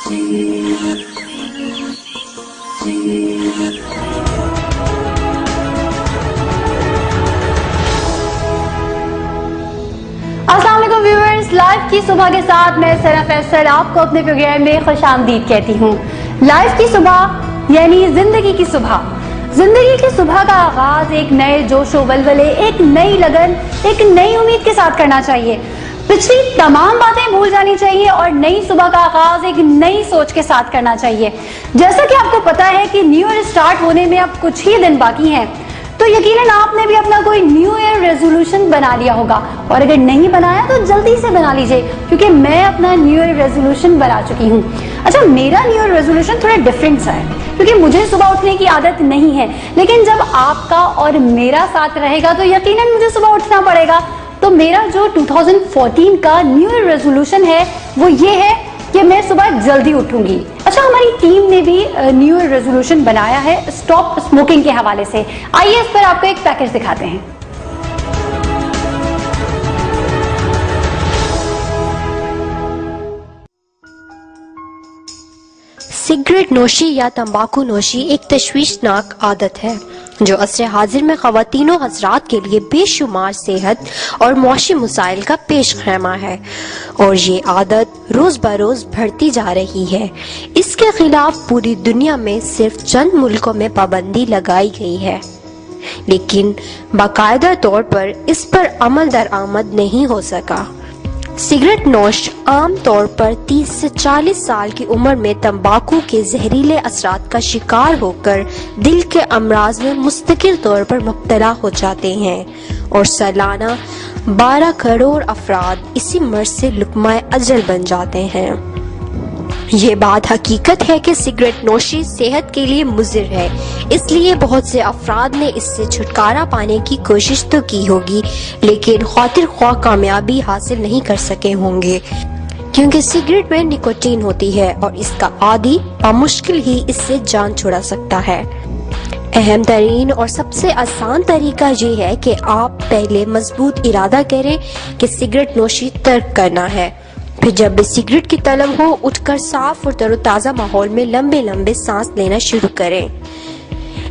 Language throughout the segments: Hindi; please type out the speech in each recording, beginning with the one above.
अस्सलाम वालेकुम व्यूअर्स, लाइफ की सुबह के साथ मैं सना फैसल आपको अपने प्रोग्राम में खुशामदीद कहती हूँ। लाइफ की सुबह यानी जिंदगी की सुबह। जिंदगी की सुबह का आगाज एक नए जोशो वलवले, एक नई लगन, एक नई उम्मीद के साथ करना चाहिए। पिछली तमाम बातें भूल जानी चाहिए और नई सुबह का आगाज एक नई सोच के साथ करना चाहिए। जैसा कि आपको पता है कि न्यू ईयर स्टार्ट होने में अब कुछ ही दिन बाकी हैं, तो यकीनन आपने भी अपना कोई न्यू ईयर रेजोल्यूशन बना लिया होगा, और अगर नहीं बनाया तो जल्दी से बना लीजिए, क्योंकि मैं अपना न्यू ईयर रेजोल्यूशन बना चुकी हूँ। अच्छा, मेरा न्यू ईयर रेजोल्यूशन थोड़ा डिफरेंट सा है, क्योंकि मुझे सुबह उठने की आदत नहीं है, लेकिन जब आपका और मेरा साथ रहेगा तो यकीनन मुझे सुबह उठना पड़ेगा। तो मेरा जो 2014 का न्यू ईयर रेजोल्यूशन है वो ये है कि मैं सुबह जल्दी उठूंगी। अच्छा, हमारी टीम ने भी न्यू ईयर रेजोल्यूशन बनाया है स्टॉप स्मोकिंग के हवाले से। आइए इस पर आपको एक पैकेज दिखाते हैं। सिगरेट नोशी या तंबाकू नोशी एक तशवीशनाक आदत है जो असर हाजिर में ख़वातीनों हज़रात के लिए बेशुमार सेहत और मुआशी मसाइल का पेश खैमा है, और ये आदत रोज़ बरोज़ बढ़ती जा रही है। इसके खिलाफ पूरी दुनिया में सिर्फ चंद मुल्कों में पाबंदी लगाई गई है, लेकिन बाकायदा तौर पर इस पर अमल दरामद नहीं हो सका। सिगरेट नोश आम तौर पर 30 से 40 साल की उम्र में तंबाकू के जहरीले असरात का शिकार होकर दिल के अमराज में मुस्तकिल तौर पर मुब्तला हो जाते हैं, और सालाना 12 करोड़ अफराद इसी मर्ज से लुक़्मा अजल बन जाते हैं। ये बात हकीकत है कि सिगरेट नोशी सेहत के लिए मुज़िर है, इसलिए बहुत से अफराद ने इससे छुटकारा पाने की कोशिश तो की होगी, लेकिन खातिर ख्वाह कामयाबी हासिल नहीं कर सके होंगे, क्योंकि सिगरेट में निकोटीन होती है और इसका आदी बामुश्किल ही इससे जान छुड़ा सकता है। अहम तरीन और सबसे आसान तरीका ये है कि आप पहले मजबूत इरादा करें कि सिगरेट नोशी तर्क करना है। फिर जब भी सिगरेट की तलब हो, उठकर साफ और तरोताज़ा माहौल में लंबे लंबे सांस लेना शुरू करें।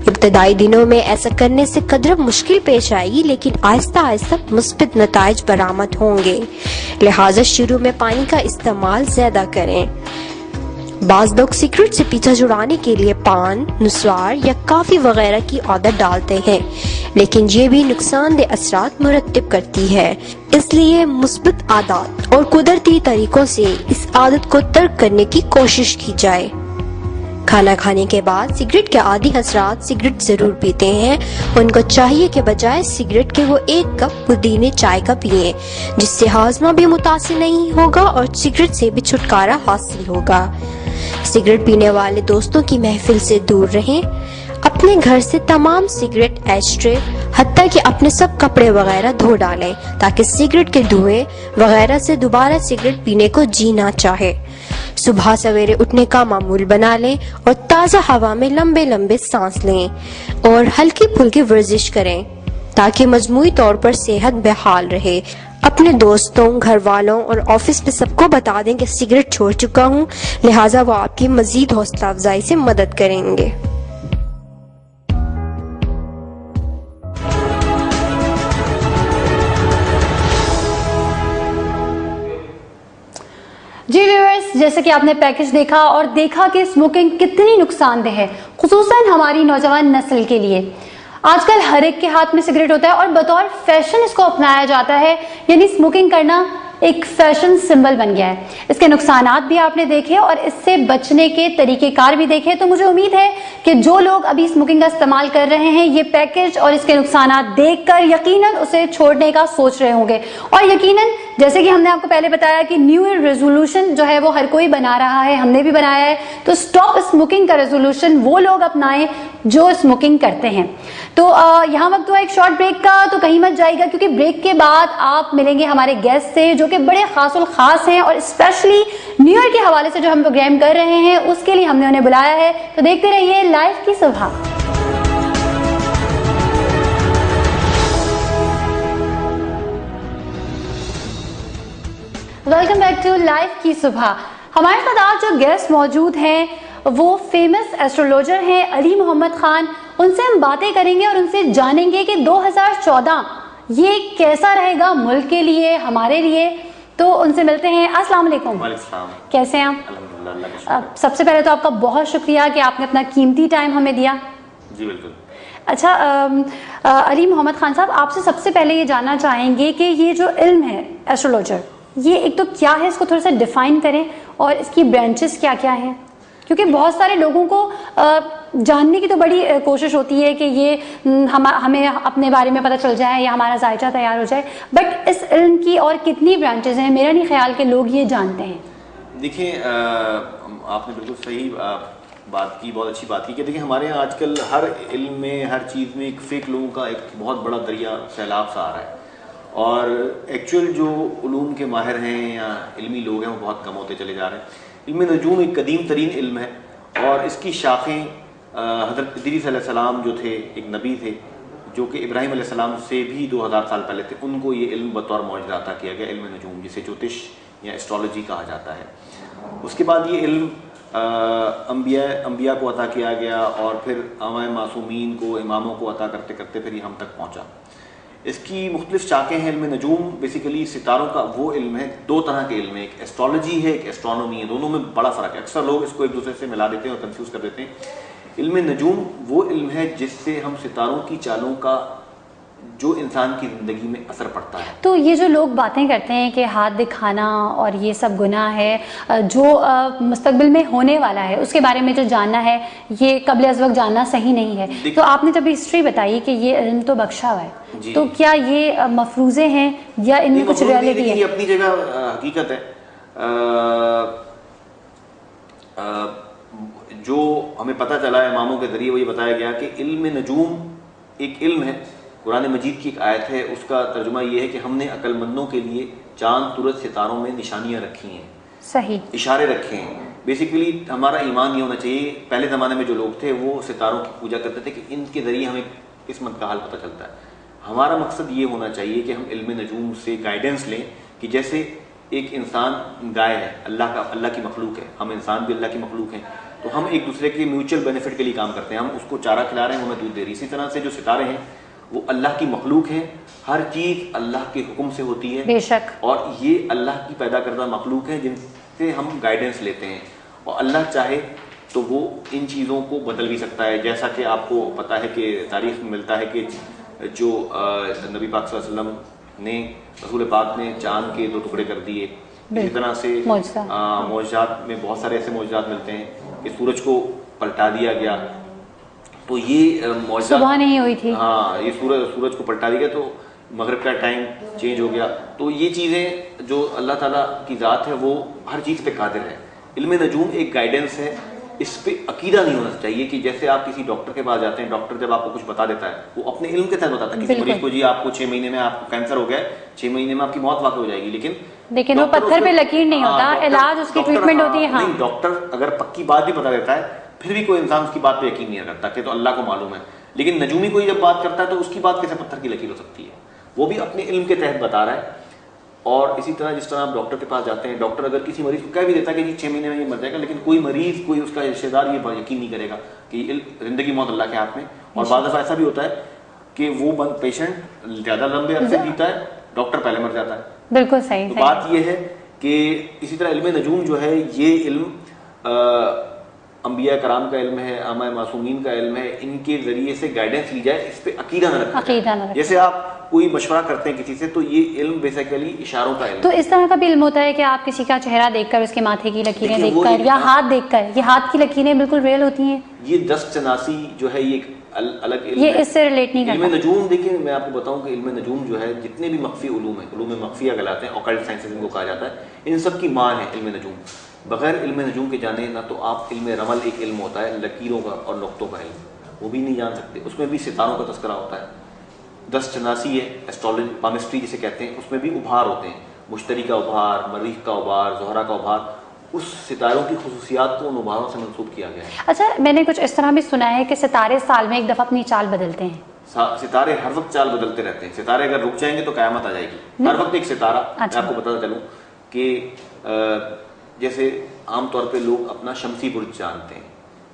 इब्तदाई दिनों में ऐसा करने से कदर मुश्किल पेश आएगी, लेकिन आहिस्ता आहिस्ता मुस्बित नताइज बरामद होंगे। लिहाजा शुरू में पानी का इस्तेमाल ज्यादा करें। बाज़ लोग सिगरेट से पीछा छुड़ाने के लिए पान, नुस्वार या काफी वगैरह की आदत डालते हैं, लेकिन ये भी नुकसानदेह असरात मुरत्तिब करती है। इसलिए मुस्बित आदत और कुदरती तरीकों से इस आदत को तर्क करने की कोशिश की जाए। खाना खाने के बाद सिगरेट के आदी हजरात सिगरेट जरूर पीते हैं। उनको चाहिए कि बजाय सिगरेट के वो 1 कप पुदीने चाय का पिए, जिससे हाजमा भी मुतासिर नहीं होगा और सिगरेट से भी छुटकारा हासिल होगा। सिगरेट पीने वाले दोस्तों की महफिल से दूर रहें। अपने घर से तमाम सिगरेट एस्ट्रे, हत्ता कि अपने सब कपड़े वगैरह धो डालें, ताकि सिगरेट के धुएं वगैरह से दोबारा सिगरेट पीने को जी ना चाहे। सुबह सवेरे उठने का मामूल बना लें और ताज़ा हवा में लंबे लंबे सांस लें और हल्की फुल्की वर्जिश करें, ताकि मजमूई तौर पर सेहत बेहाल रहे। अपने दोस्तों, घर वालों और ऑफिस में सबको बता दें कि सिगरेट छोड़ चुका हूँ, लिहाजा वो आपकी मजीद हौसला अफजाई से मदद करेंगे। जी व्यूअर्स, जैसे कि आपने पैकेज देखा और देखा कि स्मोकिंग कितनी नुकसानदेह है, खुसूसन हमारी नौजवान नस्ल के लिए। आजकल हर एक के हाथ में सिगरेट होता है और बतौर फैशन इसको अपनाया जाता है, यानी स्मोकिंग करना एक फैशन सिंबल बन गया है। इसके नुकसानात भी आपने देखे और इससे बचने के तरीकेकार भी देखे, तो मुझे उम्मीद है कि जो लोग अभी स्मोकिंग का इस्तेमाल कर रहे हैं, ये पैकेज और इसके नुकसानात देखकर यकीनन उसे छोड़ने का सोच रहे होंगे। और यकीनन जैसे कि हमने आपको पहले बताया कि न्यू ईयर रेजोल्यूशन जो है वो हर कोई बना रहा है, हमने भी बनाया है, तो स्टॉप स्मोकिंग का रेजोल्यूशन वो लोग अपनाएं जो स्मोकिंग करते हैं। तो यहाँ वक्त हुआ एक शॉर्ट ब्रेक का, तो कहीं मत जाइएगा, क्योंकि ब्रेक के बाद आप मिलेंगे हमारे गेस्ट से जो कि बड़े खासुल खास हैं, और स्पेशली न्यू ईयर के हवाले से जो हम प्रोग्राम कर रहे हैं उसके लिए हमने उन्हें बुलाया है। तो देखते रहिए लाइफ की सुबह। वेलकम बैक टू लाइफ की सुबह। हमारे साथ आज जो गेस्ट मौजूद हैं वो फेमस एस्ट्रोलॉजर हैं अली मोहम्मद खान। उनसे हम बातें करेंगे और उनसे जानेंगे कि 2014 ये कैसा रहेगा मुल्क के लिए, हमारे लिए। तो उनसे मिलते हैं। अस्सलाम वालेकुम। कैसे हैं आप? अल्हम्दुलिल्लाह। सबसे पहले तो आपका बहुत शुक्रिया कि आपने अपना कीमती टाइम हमें दिया। जी बिल्कुल। अच्छा, अली मोहम्मद खान साहब, आपसे सबसे पहले ये जानना चाहेंगे कि ये जो इल्म है एस्ट्रोलॉजर, ये एक तो क्या है, इसको थोड़ा सा डिफाइन करें और इसकी ब्रांचेस क्या क्या हैं, क्योंकि बहुत सारे लोगों को जानने की तो बड़ी कोशिश होती है कि ये हमें अपने बारे में पता चल जाए या हमारा जायचा तैयार हो जाए, बट इस इल्म की और कितनी ब्रांचेस हैं, मेरा नहीं ख्याल कि लोग ये जानते हैं। देखिए, आपने बिल्कुल सही बात की, बहुत अच्छी बात की कि देखिए हमारे यहाँ आजकल हर इल्म में, हर चीज़ में एक फेक लोगों का एक बहुत बड़ा दरिया सैलाब सा आ रहा है और एक्चुअल जो उलूम के माहिर हैं या इल्मी लोग हैं वो बहुत कम होते चले जा रहे हैं। इल्म नजूम एक कदीम तरीन इल्म है और इसकी शाखें हज़रत इदरीस अलैहिस्सलाम जो थे, एक नबी थे जो कि इब्राहीम अलैहिस्सलाम से भी 2000 साल पहले थे, उनको ये इल्म बतौर मौजज़ा अता किया गया, इल्म नजूम, जिसे ज्योतिष या एस्ट्रोलॉजी कहा जाता है। उसके बाद ये इल्म अंबिया को अता किया गया और फिर आमाए मासूमीन को, इमामों को अता करते करते फिर ये हम तक पहुँचा। इसकी मुख्तलिफ शाखें हैं। इल्म नजूम बेसिकली सितारों का वो इल्म है, दो तरह के इल्म है, एक एस्ट्रोलॉजी है, एक एस्ट्रोनॉमी है, दोनों में बड़ा फ़र्क है। अक्सर लोग इसको एक दूसरे से मिला देते हैं और कंफ्यूज कर देते हैं। इल्म नजूम वो इल्म है जिससे हम सितारों की चालों का जो इंसान की ज़िंदगी में असर पड़ता है। तो ये जो लोग बातें करते हैं कि हाथ दिखाना और ये सब गुनाह है, जो मुस्तकबिल में होने वाला है उसके बारे में जो जानना है, ये कब्ल अज़ वक्त जानना सही नहीं है। तो आपने जब हिस्ट्री बताई कि ये इल्म तो बख्शा हुआ है, तो क्या ये मफरूज़े हैं या इनमें कुछ रियलिटी है? ये अपनी जगह हकीकत है। जो हमें पता चला है इमामों के जरिए, वो ये बताया गया कि इल्म नजूम एक इल्म है, कुरान मजीद की एक आयत है, उसका तर्जुमा ये है कि हमने अक्लमंदों के लिए चांद, सूरज, सितारों में निशानियां रखी हैं, सही इशारे रखे हैं। बेसिकली हमारा ईमान ये होना चाहिए, पहले ज़माने में जो लोग थे वो सितारों की पूजा करते थे कि इनके ज़रिए हमें किस्मत का हाल पता चलता है। हमारा मकसद ये होना चाहिए कि हम इल्म नजूम से गाइडेंस लें कि जैसे एक इंसान गाय है, अल्लाह की मखलूक है, हम इंसान भी अल्लाह की मखलूक हैं, तो हम एक दूसरे के म्यूचुअल बेनिफिट के लिए काम करते हैं। हम उसको चारा खिला रहे हैं, वो हमें दूध दे रही है। इसी तरह से जो सितारे हैं वो अल्लाह की मखलूक है, हर चीज़ अल्लाह के हुक्म से होती है बेशक, और ये अल्लाह की पैदा करदा मखलूक है जिनसे हम गाइडेंस लेते हैं, और अल्लाह चाहे तो वो इन चीज़ों को बदल भी सकता है। जैसा कि आपको पता है कि तारीख में मिलता है कि जो नबी पाक सल्लल्लाहु अलैहि वसल्लम ने, रसूल पाक ने चांद के 2 टुकड़े कर दिए। इसी तरह से मौजज़ात में बहुत सारे ऐसे मौजज़ात मिलते हैं कि सूरज को पलटा दिया गया, तो ये मौजज़ात सुबह नहीं हुई थी, हाँ, ये सूरज को पलटा दिया तो मगरिब का टाइम चेंज हो गया। तो ये चीज़ें जो अल्लाह ताला की ज़ात है वो हर चीज़ पे कादिर है। इल्म नजूम एक गाइडेंस है, इस पे अकीदा नहीं होना चाहिए कि जैसे आप किसी डॉक्टर के पास जाते हैं, डॉक्टर जब आपको कुछ बता देता है वो अपने इल्म के तहत बताता है। किसी मरीज को जी आपको 6 महीने में आपको कैंसर हो गया, 6 महीने में आपकी मौत वाक़ई हो जाएगी, लेकिन वो पत्थर पे लकीर नहीं होता, इलाज उसकी ट्रीटमेंट होती है। हाँ, डॉक्टर अगर पक्की बात भी बता देता है फिर भी कोई इंसान उसकी बात पे यकीन नहीं करता कि तो अल्लाह को मालूम है। लेकिन नजूमी कोई जब बात करता है तो उसकी बात कैसे पत्थर की लकीर हो सकती है? वो भी अपने इल्म के तहत बता रहा है। और इसी तरह जिस तरह आप डॉक्टर के पास जाते हैं, डॉक्टर अगर किसी मरीज को कह भी देता है कि जी 6 महीने में ये मर जाएगा, लेकिन कोई मरीज, कोई उसका रिश्तेदार ये यकीन नहीं करेगा कि जिंदगी मौत अल्लाह के हाथ में। और बाद दफा ऐसा भी होता है कि वो पेशेंट ज्यादा लंबे अरसे जीता है, डॉक्टर पहले मर जाता है। बिल्कुल सही। तो बात ये है कि इसी तरह इल्म नजूम जो है ये इल्म अंबिया कराम का इल्म है, आमाए मासूमीन का इल्म है, इनके जरिए से गाइडेंस ली जाए, इस पे अकीदा न रखें। जैसे आप कोई मशवरा करते हैं किसी से, तो ये इल्म बेसिकली इशारों का इल्म। तो इस तरह का भी इल्म होता है कि आप किसी का चेहरा देखकर, उसके माथे की लकीरें देखकर या हाथ देखकर, ये हाथ की लकीरें बिल्कुल रियल होती हैं। ये दस्त चनासी जो है ये अलग इल्म ये है, इससे रिलेट नहीं करता। इल्म नजूम देखिए, मैं आपको बताऊं कि इल्म नजूम जो है जितने भी मख्फी उलूम है, उलूम मख्फिया कहलाते हैं, ऑकल्ट साइंसेस इनको कहा जाता है, इन सब की माँ है इल्म नजूम। बगैर इल्म नजूम के जाने ना तो आप इल्म रमल, एक इल्म होता है लकीरों का और नुक्तों का इल्म, वो भी नहीं जान सकते। उसमें भी सितारों का तस्करा होता है। दस्त चनासी है, एस्ट्रोलॉजी, पामिस्ट्री जिसे कहते हैं, उसमें भी उभार होते हैं, मुश्तरी का उभार, मरीख का उभार, ज़ोहरा का उभार, उस सितारों की खुसूसियात को उन उभारों से मंसूब किया गया है। अच्छा, मैंने कुछ इस तरह भी सुना है कि सितारे साल में एक दफा अपनी चाल बदलते हैं। सितारे हर वक्त चाल बदलते रहते हैं। सितारे अगर रुक जाएंगे तो क़यामत आ जाएगी। हर वक्त एक सितारा, मैं आपको बताता चलूँ कि जैसे आमतौर पे लोग अपना शमसी बुर्ज जानते हैं।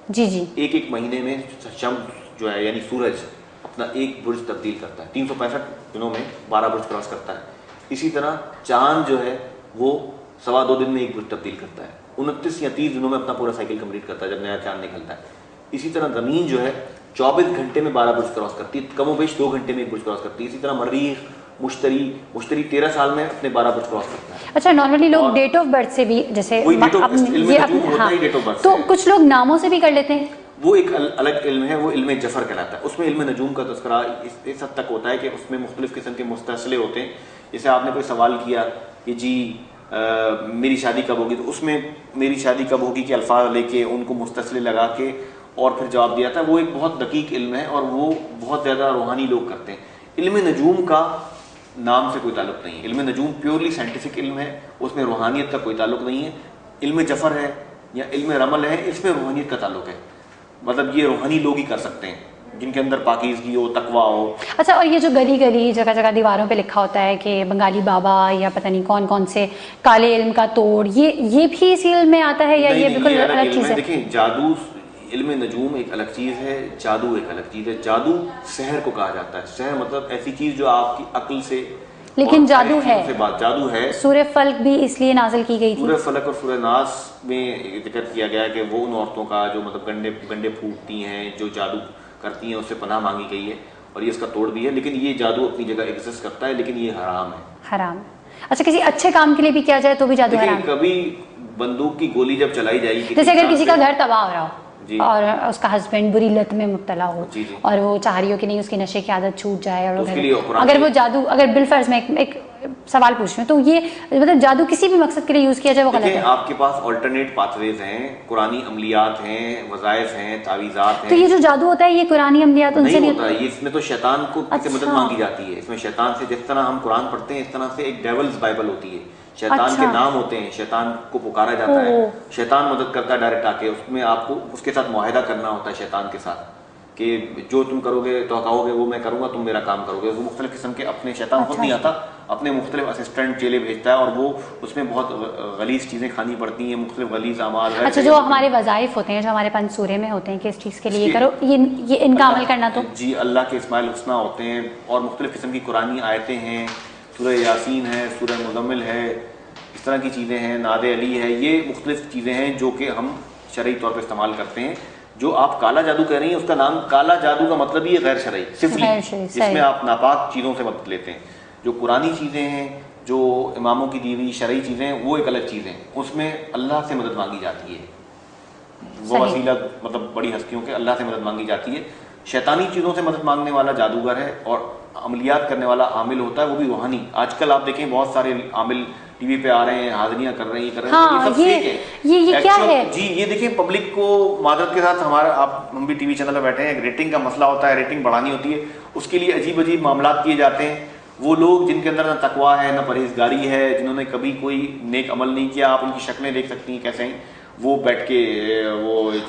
जी जी। एक एक महीने में शम्स जो है यानी सूरज अपना एक बुर्ज तब्दील करता है, 365 दिनों में 12 बुर्ज क्रॉस करता है। इसी तरह चांद जो है वो 2.25 दिन में एक बुर्ज तब्दील करता है, 29 या 30 दिनों में अपना पूरा साइकिल कंप्लीट करता है जब नया चांद निकलता है। इसी तरह ज़मीन जो है 24 घंटे में 12 बुर्ज क्रॉस करती है, कमोबेश 2 घंटे में एक बुर्ज क्रॉस करती है। इसी तरह मरीख मुश्तरी 13 साल में अपने 12 बुर्ज क्रॉस करता है। अच्छा, नॉर्मली लोग डेट ऑफ बर्थ से भी, जैसे तो कुछ लोग नामों से भी कर लेते हैं। वो एक अलग इल्म है, वो इल्म जफर कहलाता है। उसमें इल्म नजूम का तस्करा इस हद तक होता है कि उसमें मुख्तलिफ किस्म के मुस्तसले होते हैं। जैसे आपने कोई सवाल किया कि जी मेरी शादी कब होगी, तो उसमें मेरी शादी कब होगी के अल्फाज लेके उनको मुस्तसले लगा के और फिर जवाब दिया था। वो एक बहुत दकीक इल्म है और वो बहुत ज़्यादा रूहानी लोग करते हैं। इल्म नजूम का नाम से कोई ताल्लुक नहीं है। इल्म नजूम प्योरली साइंटिफिक इल्म है, उसमें रूहानियत का कोई ताल्लुक नहीं है। इल्म जफर है या इल्म रमल है, इसमें रूहानियत का ताल्लुक है। मतलब ये रूहानी लोग ही कर सकते हैं जिनके अंदर पाकीज़गी हो, तकवा हो। अच्छा, और ये जो गली गली जगह जगह दीवारों पे लिखा होता है कि बंगाली बाबा या पता नहीं कौन कौन से काले इल्म का तोड़, ये भी इसी इल्म में आता है या ये बिल्कुल अलग चीज़ है? देखिए, जादू इल्म नजूम एक अलग चीज़ है, जादू एक अलग चीज़ है। जादू सहर को कहा जाता है। सहर मतलब ऐसी चीज़ जो आपकी अक्ल से, लेकिन जादू है, जादू है। सूरह फल्क भी इसलिए नाजिल की गई थी। सूरह फल्क और सूरह नास में जिक्र किया गया है कि वो उन औरतों का जो मतलब गंडे फूटती हैं, जो जादू करती हैं, उससे पनाह मांगी गई है और ये इसका तोड़ भी है। लेकिन ये जादू अपनी जगह एग्जिस्ट करता है, लेकिन ये हराम है। हराम। अच्छा, किसी अच्छे काम के लिए भी किया जाए तो भी जादू हराम? कभी बंदूक की गोली जब चलाई जाएगी, जैसे अगर किसी का घर तबाह हो रहा हो और उसका हस्बैंड बुरी लत में मुब्तला हो और वो चाह रही हो कि नहीं उसकी नशे की आदत छूट जाए, और अगर वो जादू, अगर बिलफर्ज में एक सवाल पूछ रही हूँ, तो ये मतलब जादू किसी भी मकसद के लिए यूज किया जाए वो गलत है? आपके पास ऑल्टरनेट पाथवेज हैं, कुरानी अमलियात हैं, वज़ाइफ हैं, तावीज़ात हैं। तो ये जो जादू होता है ये कुरानी अमलियात उनसे नहीं होता है। इसमें तो शैतान को मदद मांगी जाती है। इसमें शैतान से, जिस तरह हम कुरान पढ़ते हैं इस तरह से एक डेविल्स बाइबल होती है, शैतान के नाम होते हैं, शैतान को पुकारा जाता है, शैतान मदद करता है डायरेक्ट आके। उसमें आपको उसके साथ मुआहिदा करना होता है शैतान के साथ कि जो तुम करोगे तो कहोगे वो मैं करूंगा, तुम मेरा काम करोगे। वो मुख्तलिफ किस्म के अपने शैतान खुद नहीं आता, अपने मुख्तलिफ असिस्टेंट चेले भेजता है और वो उसमें बहुत गलीज चीज़ें खानी पड़ती हैं, मुख्तलिफ गलीज अमाल। अच्छा, जो हमारे वज़ाइफ होते हैं जो हमारे 5 सूरे में होते हैं कि इस चीज़ के लिए करो, ये इनका अमल करना, तो जी अल्लाह के इस्माइल हुस्ना होते हैं और मुख्तलिफ किस्म की कुरानी आयतें हैं, सूरह यासीन है, सूरह मुज़म्मिल है, इस तरह की चीज़ें हैं, नादे अली है। ये मुख्तलिफ चीज़ें हैं जो कि हम शरई तौर पर इस्तेमाल करते हैं। जो आप काला जादू कह रही हैं उसका नाम काला जादू का मतलब ही है गैर शरई, सिफली, जिसमें आप नापाक चीज़ों से मदद लेते हैं। जो कुरानी चीज़ें हैं, जो इमामों की दी हुई शरई चीज़ें हैं, वो एक अलग चीज़ हैं, उसमें अल्लाह से मदद मांगी जाती है। वो वसीला मतलब बड़ी हस्तियों के अल्लाह से मदद मांगी जाती है। शैतानी चीज़ों से मदद मांगने वाला जादूगर है और अमलियात करने वाला आमिल होता है, वो भी रूहानी। आजकल आप देखें बहुत सारे आमिल टीवी पे आ रहे हैं, हाजिरियां कर रहे हैं, हाँ, ये सब फेक है। ये क्या है जी? ये देखिए, पब्लिक को मादरत के साथ हमारा, हम भी टीवी चैनल पे बैठे हैं, रेटिंग का मसला होता है, रेटिंग बढ़ानी होती है, उसके लिए अजीब अजीब मामला किए जाते हैं। वो लोग जिनके अंदर ना तकवा है, ना परहेजगारी है, जिन्होंने कभी कोई नेक अमल नहीं किया, आप उनकी शक्लें देख सकती हैं कैसे हैं वो बैठ के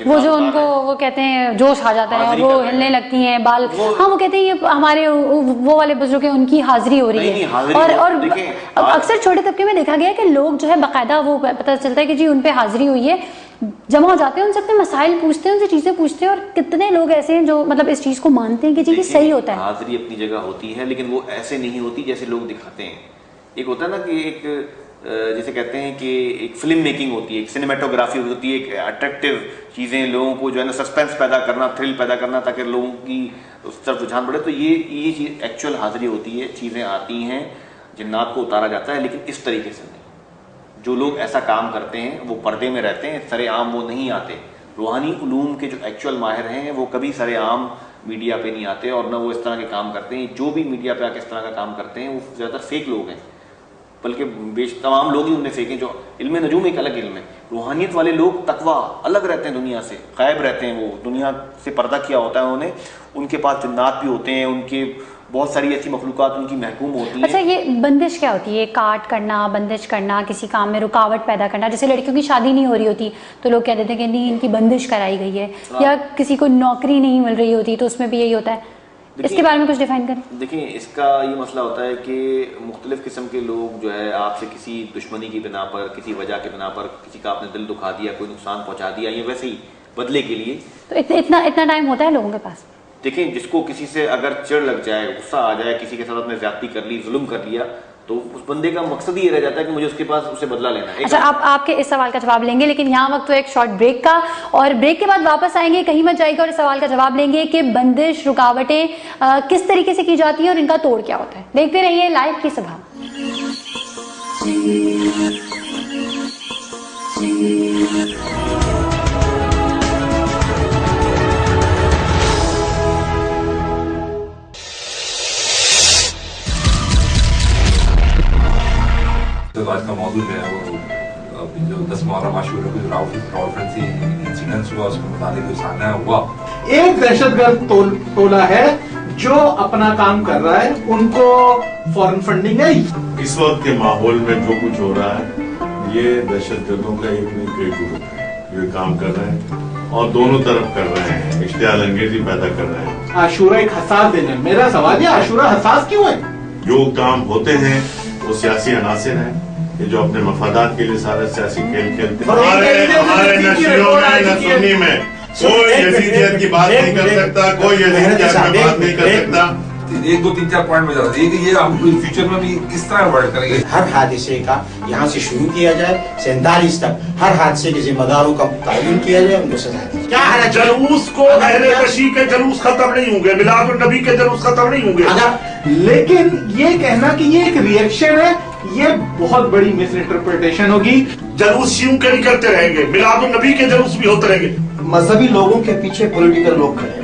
वो जो उनको वो कहते हैं जोश आ जाता है, वो हिलने लगती हैं बाल। हाँ, वो कहते हैं ये हमारे वो वाले बुजुर्ग हैं, उनकी हाजिरी हो रही है। और अक्सर छोटे तबके में देखा गया है कि लोग जो है बाकायदा वो पता चलता है कि जी उन पे हाजिरी हुई है, जमा हो जाते हैं, उनसे अपने मसाइल पूछते हैं, उनसे चीजें पूछते हैं। और कितने लोग ऐसे हैं जो मतलब इस चीज को मानते हैं कि जी ये सही होता है। हाजिरी अपनी जगह होती है, लेकिन वो ऐसे नहीं होती जैसे लोग दिखाते हैं। एक होता है ना कि एक जैसे कहते हैं कि एक फिल्म मेकिंग होती है, एक सिनेमेटोग्राफी होती है, एक अट्रैक्टिव चीज़ें, लोगों को जो है ना सस्पेंस पैदा करना, थ्रिल पैदा करना, ताकि लोगों की उस तरफ रुझान बढ़े। तो ये चीज़ एक्चुअल हाजिरी होती है। चीज़ें आती हैं, जिन्नात को उतारा जाता है, लेकिन इस तरीके से नहीं। जो लोग ऐसा काम करते हैं वो पर्दे में रहते हैं, सरेआम वो नहीं आते। रूहानी उलूम के जो एक्चुअल माहिर हैं वो कभी सरेआम मीडिया पे नहीं आते और न वो इस तरह के काम करते हैं। जो भी मीडिया पे आके इस तरह का काम करते हैं वो ज़्यादातर फेक लोग हैं, बल्कि तमाम लोग ही उनमें फेंके। जो इल्म नजूम एक अलग इल्म है, रूहानियत वाले लोग तकवा अलग रहते हैं, दुनिया से गायब रहते हैं, वो दुनिया से पर्दा किया होता है उन्होंने। उनके पास जन्नात भी होते हैं, उनके बहुत सारी ऐसी मखलूक़ात उनकी महकूम होती हैं। अच्छा, ये बंदिश क्या होती है? काट करना, बंदिश करना, किसी काम में रुकावट पैदा करना। जैसे लड़कियों की शादी नहीं हो रही होती तो लोग कह देते हैं कि नहीं इनकी बंदिश कराई गई है, या किसी को नौकरी नहीं मिल रही होती तो उसमें भी यही होता है। इसके बारे में कुछ डिफाइन करें। देखिए, इसका ये मसला होता है कि मुख्तलिफ किस्म के लोग जो है आपसे किसी दुश्मनी की बिना पर, किसी वजह की बिना पर, किसी का आपने दिल दुखा दिया, कोई नुकसान पहुंचा दिया, ये वैसे ही बदले के लिए। तो इतना टाइम होता है लोगों के पास? देखिए, जिसको किसी से अगर चिढ़ लग जाए, गुस्सा आ जाए, किसी के साथ आपने ज्यादती कर ली, जुल्म कर लिया, तो उस बंदे का मकसद ही ये रह जाता है कि मुझे उसके पास उससे बदला लेना है। अच्छा, आप आपके इस सवाल का जवाब लेंगे, लेकिन यहाँ वक्त तो एक शॉर्ट ब्रेक का, और ब्रेक के बाद वापस आएंगे, कहीं मत जाएगा, और इस सवाल का जवाब लेंगे कि बंदिश, रुकावटें किस तरीके से की जाती है और इनका तोड़ क्या होता है। देखते रहिए लाइव की सुबह। आज का मौजूद जो है वो जो 10 मुहर्रम आशूरा को रावलपिंडी इंसिडेंस हुआ, उसके मुताबिक जो सामना हुआ, एक दहशतगर्द टोला है जो अपना काम कर रहा है, उनको फॉरेन फंडिंग है। इस वक्त के माहौल में जो कुछ हो रहा है, ये दहशतगर्दों का एक ग्रुप है जो काम कर रहे हैं और दोनों तरफ कर रहे हैं, इश्तियाल अंगेजी पैदा कर रहे हैं। आशूरा एक हसास दिन है। मेरा सवाल है, आशूरा हसास क्यों है? जो काम होते हैं वो सियासी अनासिर हैं, ये जो अपने मफादात के लिए सारा सियासी खेल खेलते हैं। हमारे नशरियों में, न सुन्नी में कोई यजीदियत की बात नहीं कर सकता, कोई यजीदियत की बात नहीं कर सकता। 1, 2, 3, 4 पॉइंट में जाता है ये हम फ्यूचर में भी किस तरह वर्ड करेंगे। हर हादसे का यहाँ से शुरू किया जाए 47 तक, हर हादसे के जिम्मेदारों का तयन किया जाए, उनको सजा दी। क्या है जलूस को अहले कशी के जलूस खत्म नहीं होंगे, मिलाद नबी के जलूस खत्म नहीं होंगे। अगर लेकिन ये कहना कि ये एक रिएक्शन है, ये बहुत बड़ी मिस इंटरप्रिटेशन होगी। जलूस यूं के निकलते रहेंगे, मिलाद नबी के जलूस भी होते रहेंगे। मजहबी लोगों के पीछे पॉलिटिकल लोग खड़े हैं।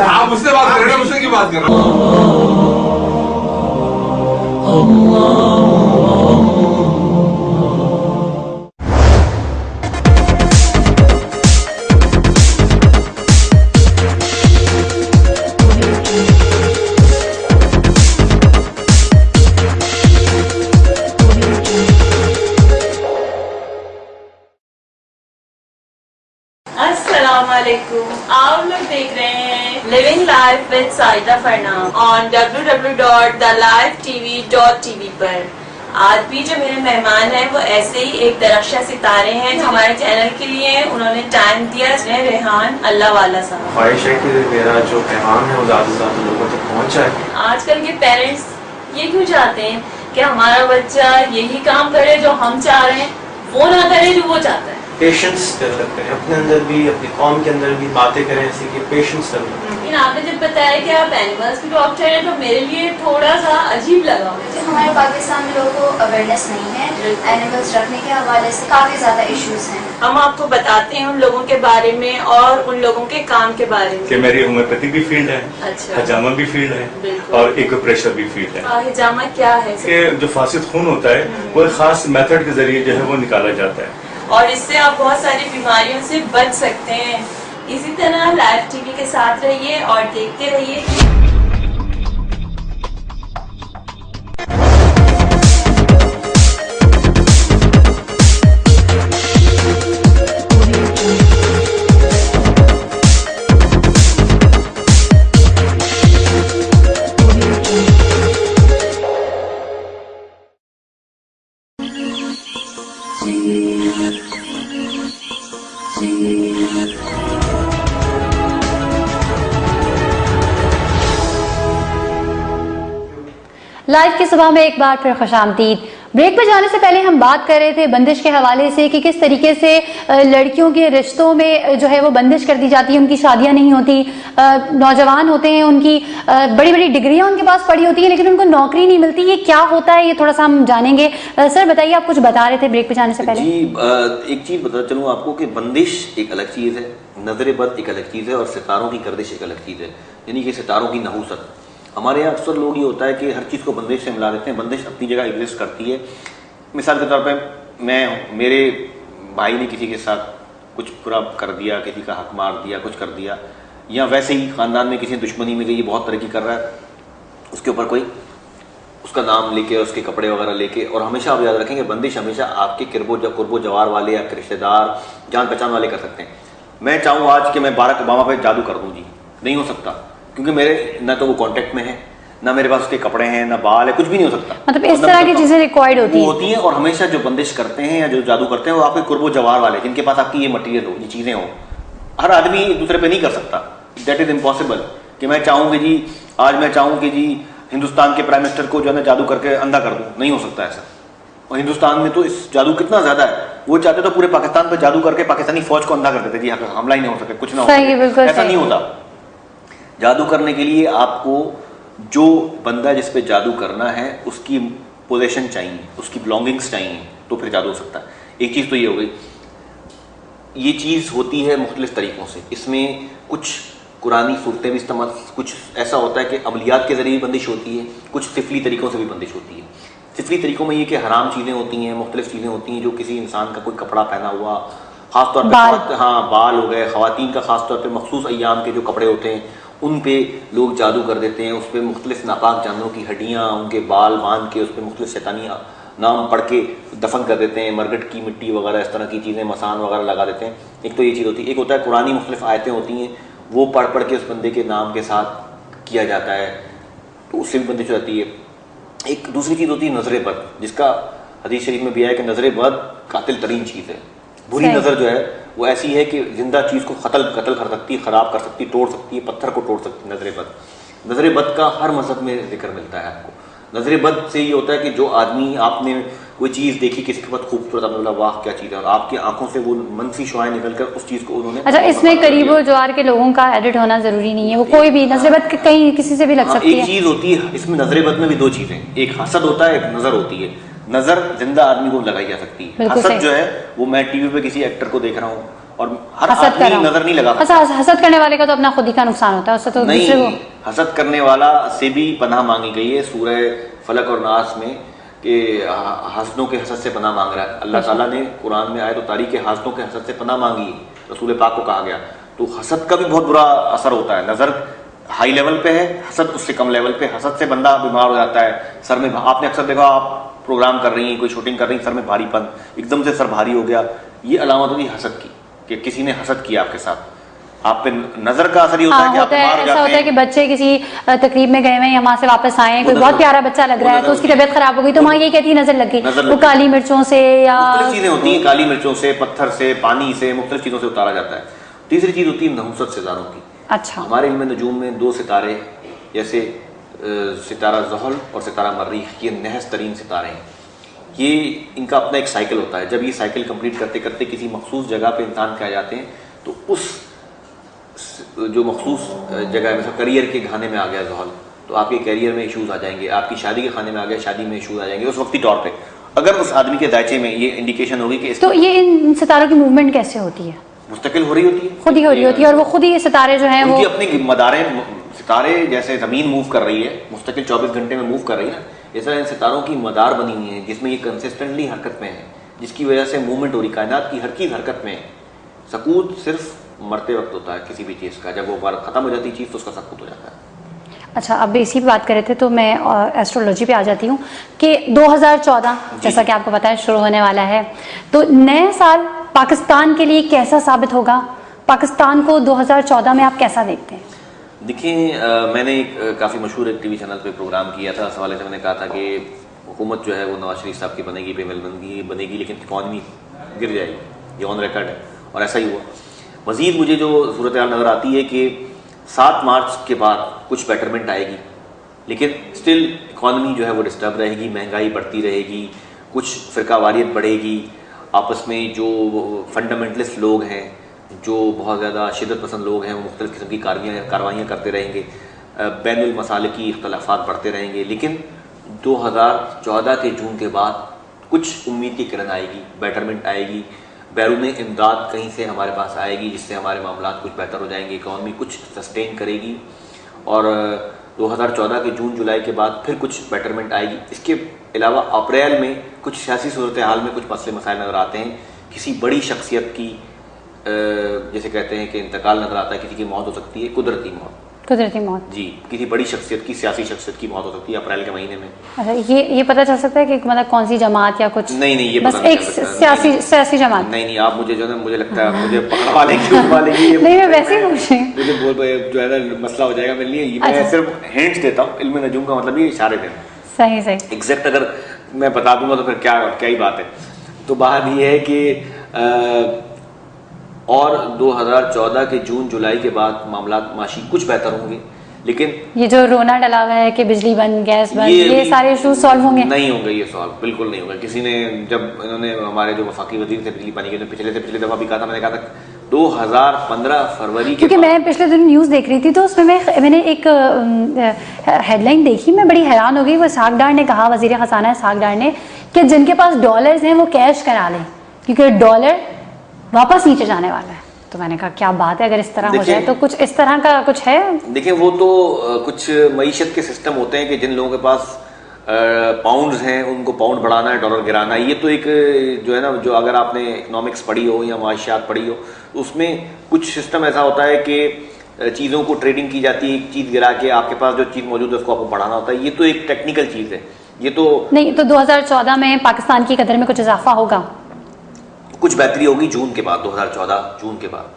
आप उससे बात कर रहे हैं, उससे की बात कर रहे हैं। अस्सलामुअलैकुम, आप लोग देख रहे हैं living life with Saida Farnam on www.thelifetv.tv पर। आज भी जो मेरे मेहमान हैं वो ऐसे ही एक दरख्शा सितारे हैं जो हमारे चैनल के लिए उन्होंने टाइम दिया। रेहान अल्लाह वाला साहब। ख्वाहिश है कि मेरा जो पैगाम है वो ज़्यादा से ज़्यादा लोगों तक पहुँच जाए। आजकल के पेरेंट्स ये क्यों चाहते हैं कि हमारा बच्चा यही काम करे जो हम चाह रहे हैं, वो ना करे जो वो चाहता है। पेशेंस डेवलप करें अपने अंदर भी, अपनी कौम के अंदर भी, बातें करें ऐसे कि पेशेंस डेवलप। लेकिन आपने जब बताया कि आप एनिमल्स के डॉक्टर हैं तो मेरे लिए थोड़ा सा अजीब लगा। हमारे पाकिस्तान में लोगों को अवेयरनेस नहीं है, एनिमल्स रखने के हवाले से काफी ज्यादा इश्यूज हैं। हम आपको बताते हैं उन लोगों के बारे में और उन लोगों के काम के बारे में। कि मेरी होम्योपैथी भी फील्ड है, अच्छा, हिजामा भी फील्ड है और एक्यूप्रेशर भी फील्ड है। हिजामा क्या है? कि जो फासिद खून होता है वो एक खास मेथड के जरिए जो है वो निकाला जाता है और इससे आप बहुत सारी बीमारियों से बच सकते हैं। इसी तरह लाइव टीवी के साथ रहिए और देखते रहिए। लाइव की सुबह में एक बार फिर खुशामदीद। ब्रेक पे जाने से पहले हम बात कर रहे थे बंदिश के हवाले से कि किस तरीके से लड़कियों के रिश्तों में जो है वो बंदिश कर दी जाती है, उनकी शादियां नहीं होती, नौजवान होते हैं, उनकी बड़ी बड़ी डिग्रियां उनके पास पड़ी होती है लेकिन उनको नौकरी नहीं मिलती। ये क्या होता है, ये थोड़ा सा हम जानेंगे। सर बताइए, आप कुछ बता रहे थे ब्रेक पे जाने से पहले। जी, एक चीज बता चलूँ आपको कि बंदिश एक अलग चीज है, नजर बद एक अलग चीज है और सितारों की गर्दिश एक अलग चीज है, यानी कि सितारों की नहूसत। हमारे यहाँ अक्सर लोग ये होता है कि हर चीज़ को बंदिश से मिला देते हैं। बंदिश अपनी जगह एग्जिस्ट करती है। मिसाल के तौर पे मेरे भाई ने किसी के साथ कुछ बुरा कर दिया, किसी का हक मार दिया, कुछ कर दिया, या वैसे ही ख़ानदान में किसी दुश्मनी में गई, ये बहुत तरक्की कर रहा है, उसके ऊपर कोई उसका नाम लेके, उसके कपड़े वगैरह लेके। और हमेशा आप याद रखेंगे, बंदिश हमेशा आपके कुर्बो जवार वाले या रिश्तेदार, जान पहचान वाले कर सकते हैं। मैं चाहूँ आज कि मैं बाराक ओबामा पे जादू कर दूँ, जी नहीं हो सकता, क्योंकि मेरे ना तो वो कांटेक्ट में है, ना मेरे पास उसके कपड़े हैं, ना बाल है, कुछ भी नहीं हो सकता। मतलब इस तरह की चीजें रिक्वायर्ड होती हैं। और हमेशा जो बंदिश करते हैं या जो जादू करते हैं वो आपके कुर्बो जवार वाले, जिनके पास आपकी ये मटेरियल हो, ये चीजें हो। हर आदमी एक दूसरे पे नहीं कर सकता, दैट इज इम्पॉसिबल। कि मैं चाहूँ कि जी आज मैं चाहूँ कि जी हिंदुस्तान के प्राइम मिनिस्टर को जो है ना जादू करके अंधा कर दूं, नहीं हो सकता ऐसा। और हिंदुस्तान में तो इस जादू कितना ज्यादा है, वो चाहते तो पूरे पाकिस्तान पे जादू करके पाकिस्तानी फौज को अंधा कर देते, जी हमला ही नहीं हो सके, कुछ ना हो सके, ऐसा नहीं होता। जादू करने के लिए आपको जो बंदा जिस पे जादू करना है उसकी पोजीशन चाहिए, उसकी बिलोंगिंग्स चाहिए, तो फिर जादू हो सकता है। एक चीज तो ये हो गई। ये चीज होती है मुख्तलिफ तरीकों से, इसमें कुछ कुरानी सूरतें भी इस्तेमाल, कुछ ऐसा होता है कि अमलियात के जरिए भी बंदिश होती है, कुछ सिफली तरीकों से भी बंदिश होती है। सिफली तरीकों में ये कि हराम चीज़ें होती हैं, मुख्तलिफ चीज़ें होती हैं जो किसी इंसान का कोई कपड़ा पहना हुआ, खासतौर पर हाँ बाल हो गए, ख़वातीन का खासतौर पर मखसूस अय्याम के जो कपड़े होते हैं उन पे लोग जादू कर देते हैं, उस पर मुख्तलिफ नापाक जानवरों की हड्डियाँ, उनके बाल बांध के उस पर मुख्तलिफ शैतानी नाम पढ़ के दफन कर देते हैं, मरगट की मिट्टी वगैरह इस तरह की चीज़ें, मसान वगैरह लगा देते हैं। एक तो ये चीज़ होती है। एक होता है कुरानी मुख्तलिफ आयतें होती हैं, वो पढ़ पढ़ के उस बंदे के नाम के साथ किया जाता है, तो उससे भी बंदिश हो जाती है। एक दूसरी चीज़ होती है नज़र बद, जिसका हदीस शरीफ में भी है कि नज़र बद कातिल तरीन चीज़ है। बुरी नज़र जो है वो ऐसी है कि जिंदा चीज़ को कत्ल कर सकती है, ख़राब कर सकती है, तोड़ सकती है, पत्थर को तोड़ सकती है। नज़र बद, नज़र बद का हर मज़हब में जिक्र मिलता है आपको। नज़र बद से ये होता है कि जो आदमी, आपने कोई चीज़ देखी किसी के पास खूबसूरत, आपने बोला वाह क्या चीज़ है, और आपकी आंखों से वो मनफी शुआएं निकलकर उस चीज़ को उन्होंने। अच्छा, इसमें करीबो जवार के लोगों का एडिट होना जरूरी नहीं है, वो कोई भी नज़र बद कहीं किसी से भी लग सकती है। एक चीज़ होती है इसमें नज़र बद में भी दो चीज़ें, एक हसद होता है, एक नज़र होती है। नज़र जिंदा आदमी को लगाई जा सकती है, हसद जो है वो मैं टीवी पे किसी एक्टर को देख रहा हूँ और हर आदमी नजर नहीं लगा सकता। हसद करने वाले का तो अपना खुद ही का नुकसान होता है, उससे तो नहीं, हसद करने वाला से भी पनाह मांगी गई है सूरह फलक और नास में कि हसदों के हसद से पनाह मांग रहा है अल्लाह ताला ने। कुरान में आए तो तारीख के हसदों के हसद से पनाह मांगी है, रसूल पाक को कहा गया। तो हसद का भी बहुत बुरा असर होता है। नजर हाई लेवल पे है, हसद उससे कम लेवल पे। हसद से बंदा बीमार हो जाता है, सर में, आपने अक्सर देखा आप प्रोग्राम कर रही हैं, कोई शूटिंग कर रही हैं, सर में भारीपन, एकदम से सर भारी हो गया, ये अलामत होती है हसद की, कि किसी ने हसद किया आपके साथ। आप पे नजर का असर ही होता है कि आप बीमार हो जाते हैं। ऐसा होता है कि बच्चे किसी तकरीब में गए हुए या वहां से वापस आए, कोई बहुत प्यारा बच्चा लग रहा है तो उसकी तबीयत खराब हो गई, तो वहां ये कहती है नजर लग गई, वो काली मिर्चों से या मुख्तलिफ चीजें होती हैं, काली मिर्चों से, पत्थर से, पानी से, मुख्तलिफ चीजों से उतारा जाता है। तीसरी चीज होती है नहुसत सितारों की। अच्छा, हमारे इल्म नजूम में दो सितारे, जैसे सितारा ज़हल और सितारा मर्रीख, ये नहस तरीन सितारे हैं। ये इनका अपना एक साइकिल होता है। जब ये साइकिल कंप्लीट करते करते किसी मखसूस जगह पे इंसान के आ जाते हैं, तो उस जो मखसूस जगह में, करियर के खाने में आ गया ज़हल, तो आपके करियर में इशूज़ आ जाएंगे, आपकी शादी के खाने में आ गया, शादी में इशूज़ आ जाएंगे उस वक्ती तौर पे। अगर उस आदमी के दायचे में ये इंडिकेशन होगी कि तो ये इन सितारों की मूवमेंट कैसे होती है? मुस्तकिल हो रही होती है, खुद ही हो रही होती है, और वो खुद ही सितारे जो हैं वो अपनी मदारें, सितारे जैसे जमीन मूव कर रही है मुस्तकिल 24 घंटे में मूव कर रही है ना, इस तरह इन सितारों की मदार बनी हुई है जिसमें ये कंसिस्टेंटली हरकत में है, जिसकी वजह से मूवमेंट हो रही, कायनात की हर चीज हरकत में है। सकूत सिर्फ मरते वक्त होता है किसी भी चीज का, जब वो बार खत्म हो जाती है चीज तो उसका सकूत हो जाता है। अच्छा, अब इसी पे बात कर रहे थे तो मैं एस्ट्रोलॉजी पे आ जाती हूँ कि 2014 जैसा कि आपको पता है शुरू होने वाला है, तो नए साल पाकिस्तान के लिए कैसा साबित होगा? पाकिस्तान को 2014 में आप कैसा देखते हैं? देखिए, मैंने काफ़ी मशहूर एक टीवी चैनल पे प्रोग्राम किया था, इस हवाले से मैंने कहा था कि हुकूमत जो है वो नवाज शरीफ साहब की बनेगी, पेमेल बनेगी, लेकिन इकॉनमी गिर जाएगी, ये ऑन रिकॉर्ड है, और ऐसा ही हुआ। मज़ीद मुझे जो सूरत हाल नज़र आती है कि 7 मार्च के बाद कुछ बेटरमेंट आएगी, लेकिन स्टिल इकॉनमी जो है वो डिस्टर्ब रहेगी, महंगाई बढ़ती रहेगी, कुछ फ़िरकावारियत बढ़ेगी, आपस में जो फंडामेंटलिस्ट लोग हैं, जो बहुत ज़्यादा शिद्दत पसंद लोग हैं, वो मुख्तलिफ़ किस्म की कार्रवाइयाँ करते रहेंगे, बैनुल मसालिकी इख्तलाफात बढ़ते रहेंगे। लेकिन 2014 के जून के बाद कुछ उम्मीद की किरण आएगी, बेटरमेंट आएगी, बैरून इमदाद कहीं से हमारे पास आएगी, जिससे हमारे मामला कुछ बेहतर हो जाएंगे, इकॉनमी कुछ सस्टेन करेगी, और 2014 के जून जुलाई के बाद फिर कुछ बेटरमेंट आएगी। इसके अलावा अप्रैल में कुछ सियासी सूरत हाल में कुछ मसले मसाइल नज़र आते हैं, किसी बड़ी शख्सियत की जैसे कहते हैं कि इंतकाल नज़र आता है, किसी की मौत हो सकती है, कुदरती मौत, कुदरती मौत जी, किसी बड़ी शख्सियत की, सियासी शख्सियत की मौत हो सकती है अप्रैल के महीने में। अच्छा, ये पता चल सकता है कि मतलब कौन सी जमात या कुछ? नहीं ये बस पता नहीं एक चल सकता। सियासी जमात? नहीं आप मुझे जो है मुझे लगता है मुझे पकड़वा लेंगी नहीं मैं वैसे ही पूछ रही हूँ। मुझे जो है ना मसला हो जाएगा मेरे लिए। मैं अच्छा। सिर्फ हिंट्स देता हूँ, इल्म नजूम का मतलब ये इशारे देना। सही एग्जैक्ट अगर मैं बता दूंगा तो फिर क्या ही बात है। तो बात ये है कि और 2014 के जून जुलाई के बाद मामला माशी कुछ बेहतर होंगे, लेकिन ये जो रोना डला हुआ है कि बिजली बंद, गैस बंद, ये सारे इशू सॉल्व होंगे? नहीं होंगे ये सॉल्व, बिल्कुल नहीं होगा। किसी ने जब इन्होंने हमारे जो वफाकी वजीर थे बिजली पानी के, पिछले दफा भी कहा था, मैंने कहा था 2015 फरवरी क्योंकि मैं पिछले दिन न्यूज़ देख रही थी तो उसमें मैंने एक हेडलाइन देखी, मैं बड़ी हैरान हो गई। वो इसहाक डार ने कहा, वजीर खजाना इसहाक डार ने, कि जिनके पास डॉलर्स हैं वो कैश करा लें क्योंकि डॉलर वापस नीचे जाने वाला है। तो मैंने कहा क्या बात है, अगर इस तरह हो जाए तो कुछ इस तरह का कुछ है? देखिए वो तो कुछ मईशत के सिस्टम होते हैं कि जिन लोगों के पास पाउंड्स हैं उनको पाउंड बढ़ाना है, डॉलर गिराना है। ये तो एक जो है ना, जो अगर आपने इकोनॉमिक्स पढ़ी हो या माशियात पढ़ी हो तो उसमें कुछ सिस्टम ऐसा होता है कि चीज़ों को ट्रेडिंग की जाती है, एक चीज़ गिरा के आपके पास जो चीज़ मौजूद है उसको आपको बढ़ाना होता है। ये तो एक टेक्निकल चीज़ है। ये तो नहीं, तो 2014 में पाकिस्तान की कदर में कुछ इजाफा होगा? कुछ बेहतरी होगी जून के बाद, 2014 जून के बाद,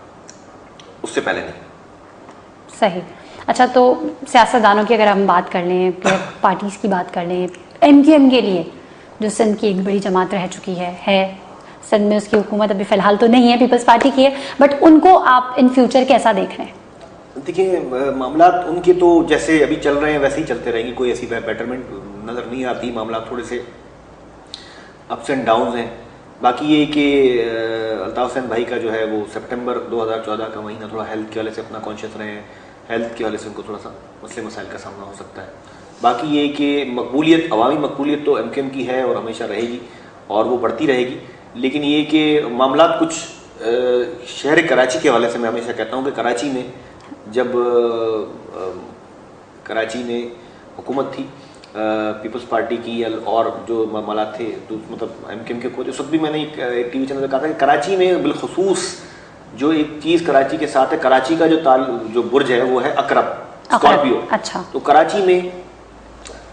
उससे पहले नहीं। सही। अच्छा, तो सियासतदानों की अगर हम बात कर लें, पार्टीज़ की बात कर लें, MQM के लिए जो सिंध की एक बड़ी जमात रह चुकी है सिंध में उसकी हुकूमत अभी फ़िलहाल तो नहीं है, पीपल्स पार्टी की है, बट उनको आप इन फ्यूचर कैसा देख रहे हैं? देखिए मामला उनके तो जैसे अभी चल रहे हैं वैसे ही चलते रहेंगे, कोई ऐसी बेटरमेंट नज़र नहीं आती। मामला थोड़े से अप्स एंड डाउन हैं। बाकी ये कि अल्ताफ हुसैन भाई का जो है वो सितंबर 2014 का महीना थोड़ा हेल्थ के वाले से अपना कॉन्शियस रहे हैं, हेल्थ के वाले से उनको थोड़ा सा मसले मसाइल का सामना हो सकता है। बाकी ये कि मकबूलियत, अवामी मकबूलियत तो MQM की है और हमेशा रहेगी और वो बढ़ती रहेगी। लेकिन ये कि मामला कुछ शहर कराची के हवाले से मैं हमेशा कहता हूँ कि कराची में जब कराची में हुकूमत थी पीपल्स पार्टी की और जो मामला थे तो मतलब MQM के खुद, उस वक्त भी मैंने एक TV चैनल कहा था कि कराची में बिलखुसूस जो एक चीज़ कराची के साथ है, कराची का जो बुर्ज है वो है अकरब स्कॉर्पियो। अच्छा। तो कराची में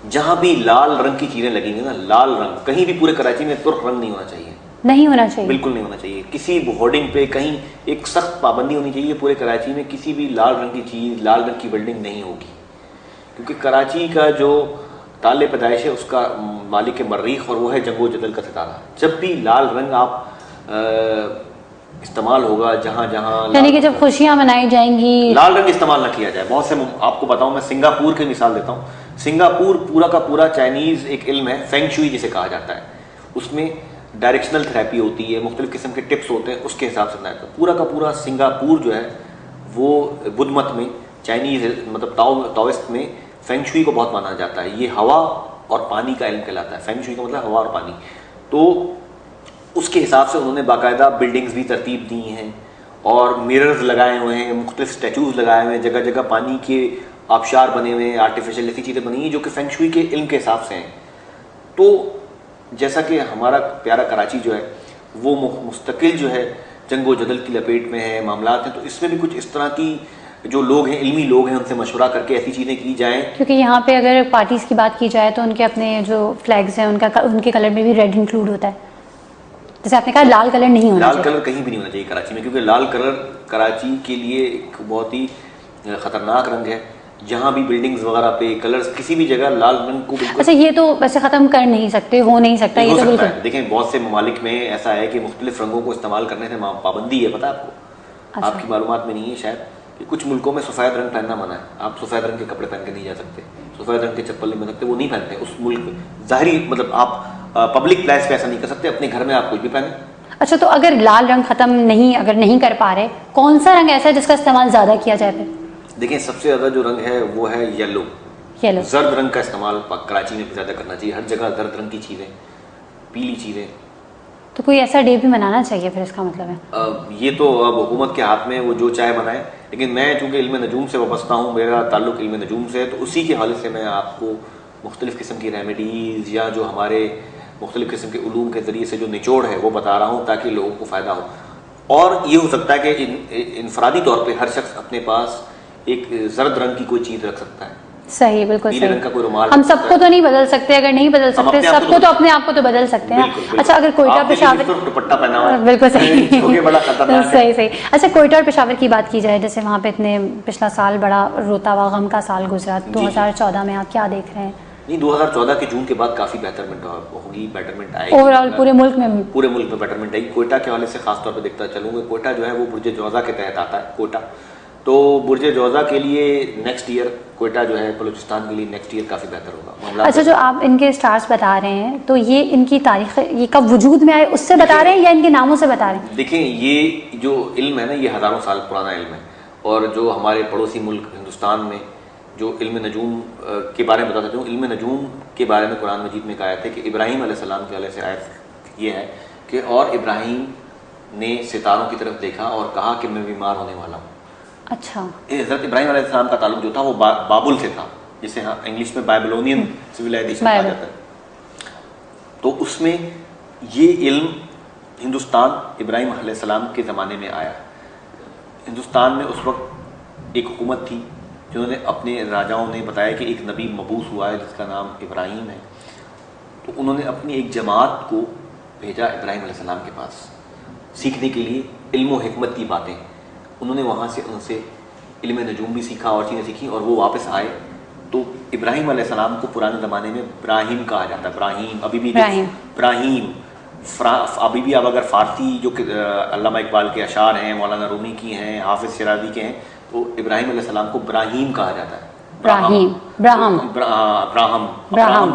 जहाँ भी लाल रंग की चीज़ें लगेंगी ना, लाल रंग, कहीं भी पूरे कराची में सुर्ख रंग नहीं होना चाहिए। नहीं होना चाहिए, बिल्कुल नहीं होना चाहिए। किसी होर्डिंग पे कहीं एक सख्त पाबंदी होनी चाहिए, पूरे कराची में किसी भी लाल रंग की चीज़, लाल रंग की बिल्डिंग नहीं होगी। क्योंकि कराची का जो ताले पैदाइश है उसका मालिक मर्रीख और वो है जंगो जदल का सितारा। जब भी लाल रंग आप इस्तेमाल होगा जहाँ यानी कि जब खुशियाँ मनाई जाएंगी लाल रंग इस्तेमाल ना किया जाए। बहुत से आपको बताऊं, मैं सिंगापुर की मिसाल देता हूँ। सिंगापुर पूरा का पूरा चाइनीज़ एक इल्म है, फेंग शुई जिसे कहा जाता है। उसमें डायरेक्शनल थेरेपी होती है, मुख्तलिफ किस्म के टिप्स होते हैं, उसके हिसाब से बनाया। पूरा का पूरा सिंगापुर जो है वो बुद्ध मत में, चाइनीज़ मतलब ताओइस्ट में फेंग शुई को बहुत माना जाता है। ये हवा और पानी का इल्म कहलाता है। फेंग शुई का मतलब हवा और पानी। तो उसके हिसाब से उन्होंने बाकायदा बिल्डिंग्स भी तरतीब दी हैं और मिरर्स लगाए हुए हैं, मुख्तलिफ स्टैचूज लगाए हुए हैं, जगह जगह पानी के आबशार बने हुए हैं, आर्टिफिशियल ऐसी चीज़ें बनी हैं जो कि फेंग शुई के इल्म के हिसाब से हैं। तो जैसा कि हमारा प्यारा कराची जो है वो मुस्तकिल जो है जंगो जदल की लपेट में है, मामलात हैं। तो इसमें भी कुछ इस तरह की जो लोग हैं, इल्मी लोग हैं, उनसे मशवरा करके ऐसी चीज़ें की जाएं। क्योंकि यहाँ पे अगर पार्टीज़ की बात की जाए तो उनके अपने जो फ्लैग्स हैं उनके कलर में भी रेड इंक्लूड होता है। जैसे आपने कहा लाल कलर नहीं होना चाहिए। लाल कलर कहीं भी नहीं होना चाहिए कराची में, क्योंकि लाल कलर कराची के लिए एक बहुत ही खतरनाक रंग है। जहाँ भी बिल्डिंग्स वगैरह पे कलर्स, किसी भी जगह लाल रंग को बिल्कुल, अच्छा ये तो वैसे खत्म कर नहीं सकते, हो नहीं सकता, ये तो बिल्कुल। देखें बहुत से ममालिक में ऐसा है कि मुख्तलिफ रंगों को इस्तेमाल करने से पाबंदी है, पता है आपको? अच्छा। आपकी मालूमात में नहीं है शायद कि कुछ मुल्कों में सफ़ेद रंग पहनना मना है। आप सफ़ेद रंग के कपड़े पहन के नहीं जा सकते, सफ़ेद रंग के चप्पल नहीं पहन सकते, वो नहीं पहनते उस मुल्क में। ज़ाहिरी मतलब आप पब्लिक प्लेस पे ऐसा नहीं कर सकते, अपने घर में आप कुछ भी पहने। अच्छा, तो अगर लाल रंग खत्म अगर नहीं कर पा रहे, कौन सा रंग ऐसा है जिसका इस्तेमाल ज़्यादा किया जाए फिर? देखिए सबसे ज़्यादा जो रंग है वो है येलो। जर्द रंग का इस्तेमाल कराची में ज़्यादा करना चाहिए। हर जगह जर्द रंग की चीज़ें, पीली चीज़ें। तो कोई ऐसा डे भी मनाना चाहिए फिर, इसका मतलब है? ये तो अब हुकूमत के हाथ में, वो जो चाहे मनाए। लेकिन मैं चूँकि इल्म नजूम से वाबस्ता हूँ, मेरा ताल्लुक इल्म नजूम से है, तो उसी के हवाले से मैं आपको मुख्तलिफ़ किस्म की रेमेडीज़ या जो हमारे मुख्तलिफ़ किस्म के उलूम के ज़रिए से जो निचोड़ है वो बता रहा हूँ ताकि लोगों को फ़ायदा हो। और ये हो सकता है कि इनफरादी तौर पर हर शख्स अपने पास एक जर्द रंग की कोई चीज रख सकता है, सही, बिल्कुल नीले रंग का कोई रुमाल। हम सबको तो नहीं बदल सकते, अगर नहीं बदल सकते सबको तो अपने आप को तो बदल सकते हैं। अच्छा, अगर कोयटा पेशावर, दुपट्टा पहना हुआ है, बिल्कुल सही, बड़ा खतरनाक है। सही सही। अच्छा, कोयटा और पेशावर की बात की जाए, जैसे वहाँ पे इतने पिछला साल बड़ा रोता हुआ गम का साल गुजरा, 2014 में आप क्या देख रहे हैं? नहीं, 2014 के जून के बाद काफी बेटरमेंट होगी, बेटरमेंट आएगी ओवरऑल पूरे मुल्क में बेटरमेंट आएगी। कोयटा के हवाले से खास तौर पे देखता चलूंगा, कोयटा जो है वो बुर्ज जौजा के तहत आता है कोयटा, तो बुर्ज जौजा के लिए नेक्स्ट ईयर, कोयटा जो है बलूचिस्तान के लिए नेक्स्ट ईयर काफी बेहतर होगा। अच्छा, जो आप इनके स्टार्स बता रहे हैं, तो ये इनकी तारीख ये कब वजूद में आए उससे बता रहे हैं या इनके नामों से बता रहे हैं? देखिए, ये जो इल्म है ना, ये हजारों साल पुराना इल्म है, और जो हमारे पड़ोसी मुल्क हिंदुस्तान में जो इल्म नजूम के बारे में बताता हूँ, इल्म नजूम के बारे में कुरान मजीद में कहा है कि इब्राहीम अलैहिस्सलाम के हवाले से आयत ये है कि और इब्राहीम ने सितारों की तरफ देखा और कहा कि मैं बीमार होने वाला हूँ। अच्छा, हज़रत इब्राहीम अलैहिस्सलाम का ताल्लुक जो था वो बाबुल से था, जिसे हाँ इंग्लिश में बाइबलोनियन सिविलाइजेशन कहा जाता है। तो उसमें ये इल्म हिंदुस्तान इब्राहीम अलैहिस्सलाम के ज़माने में आया। हिंदुस्तान में उस वक्त एक हुकूमत थी जिन्होंने अपने राजाओं ने बताया कि एक नबी मबूस हुआ है जिसका नाम इब्राहीम है, तो उन्होंने अपनी एक जमात को भेजा इब्राहीम अलैहिस्सलाम के पास सीखने के लिए इल्म व हिकमत की बातें। उन्होंने वहाँ से उनसे इल्म नजूम भी सीखा और चीज़ें सीखी, और वो वापस आए तो इब्राहीम अलैहिस्सलाम को पुराने ज़माने में इब्राहीम कहा जाता है। इब्राहीम अभी भी इब्राहीम अभी भी, अब अगर फ़ारसी जो अल्लामा इकबाल के अशार हैं, मौलाना रूमी की हैं, हाफिज़ शिराज़ी के हैं, तो इब्राहीम अलैहिस्सलाम को इब्राहीम कहा जाता है। अब्राहम।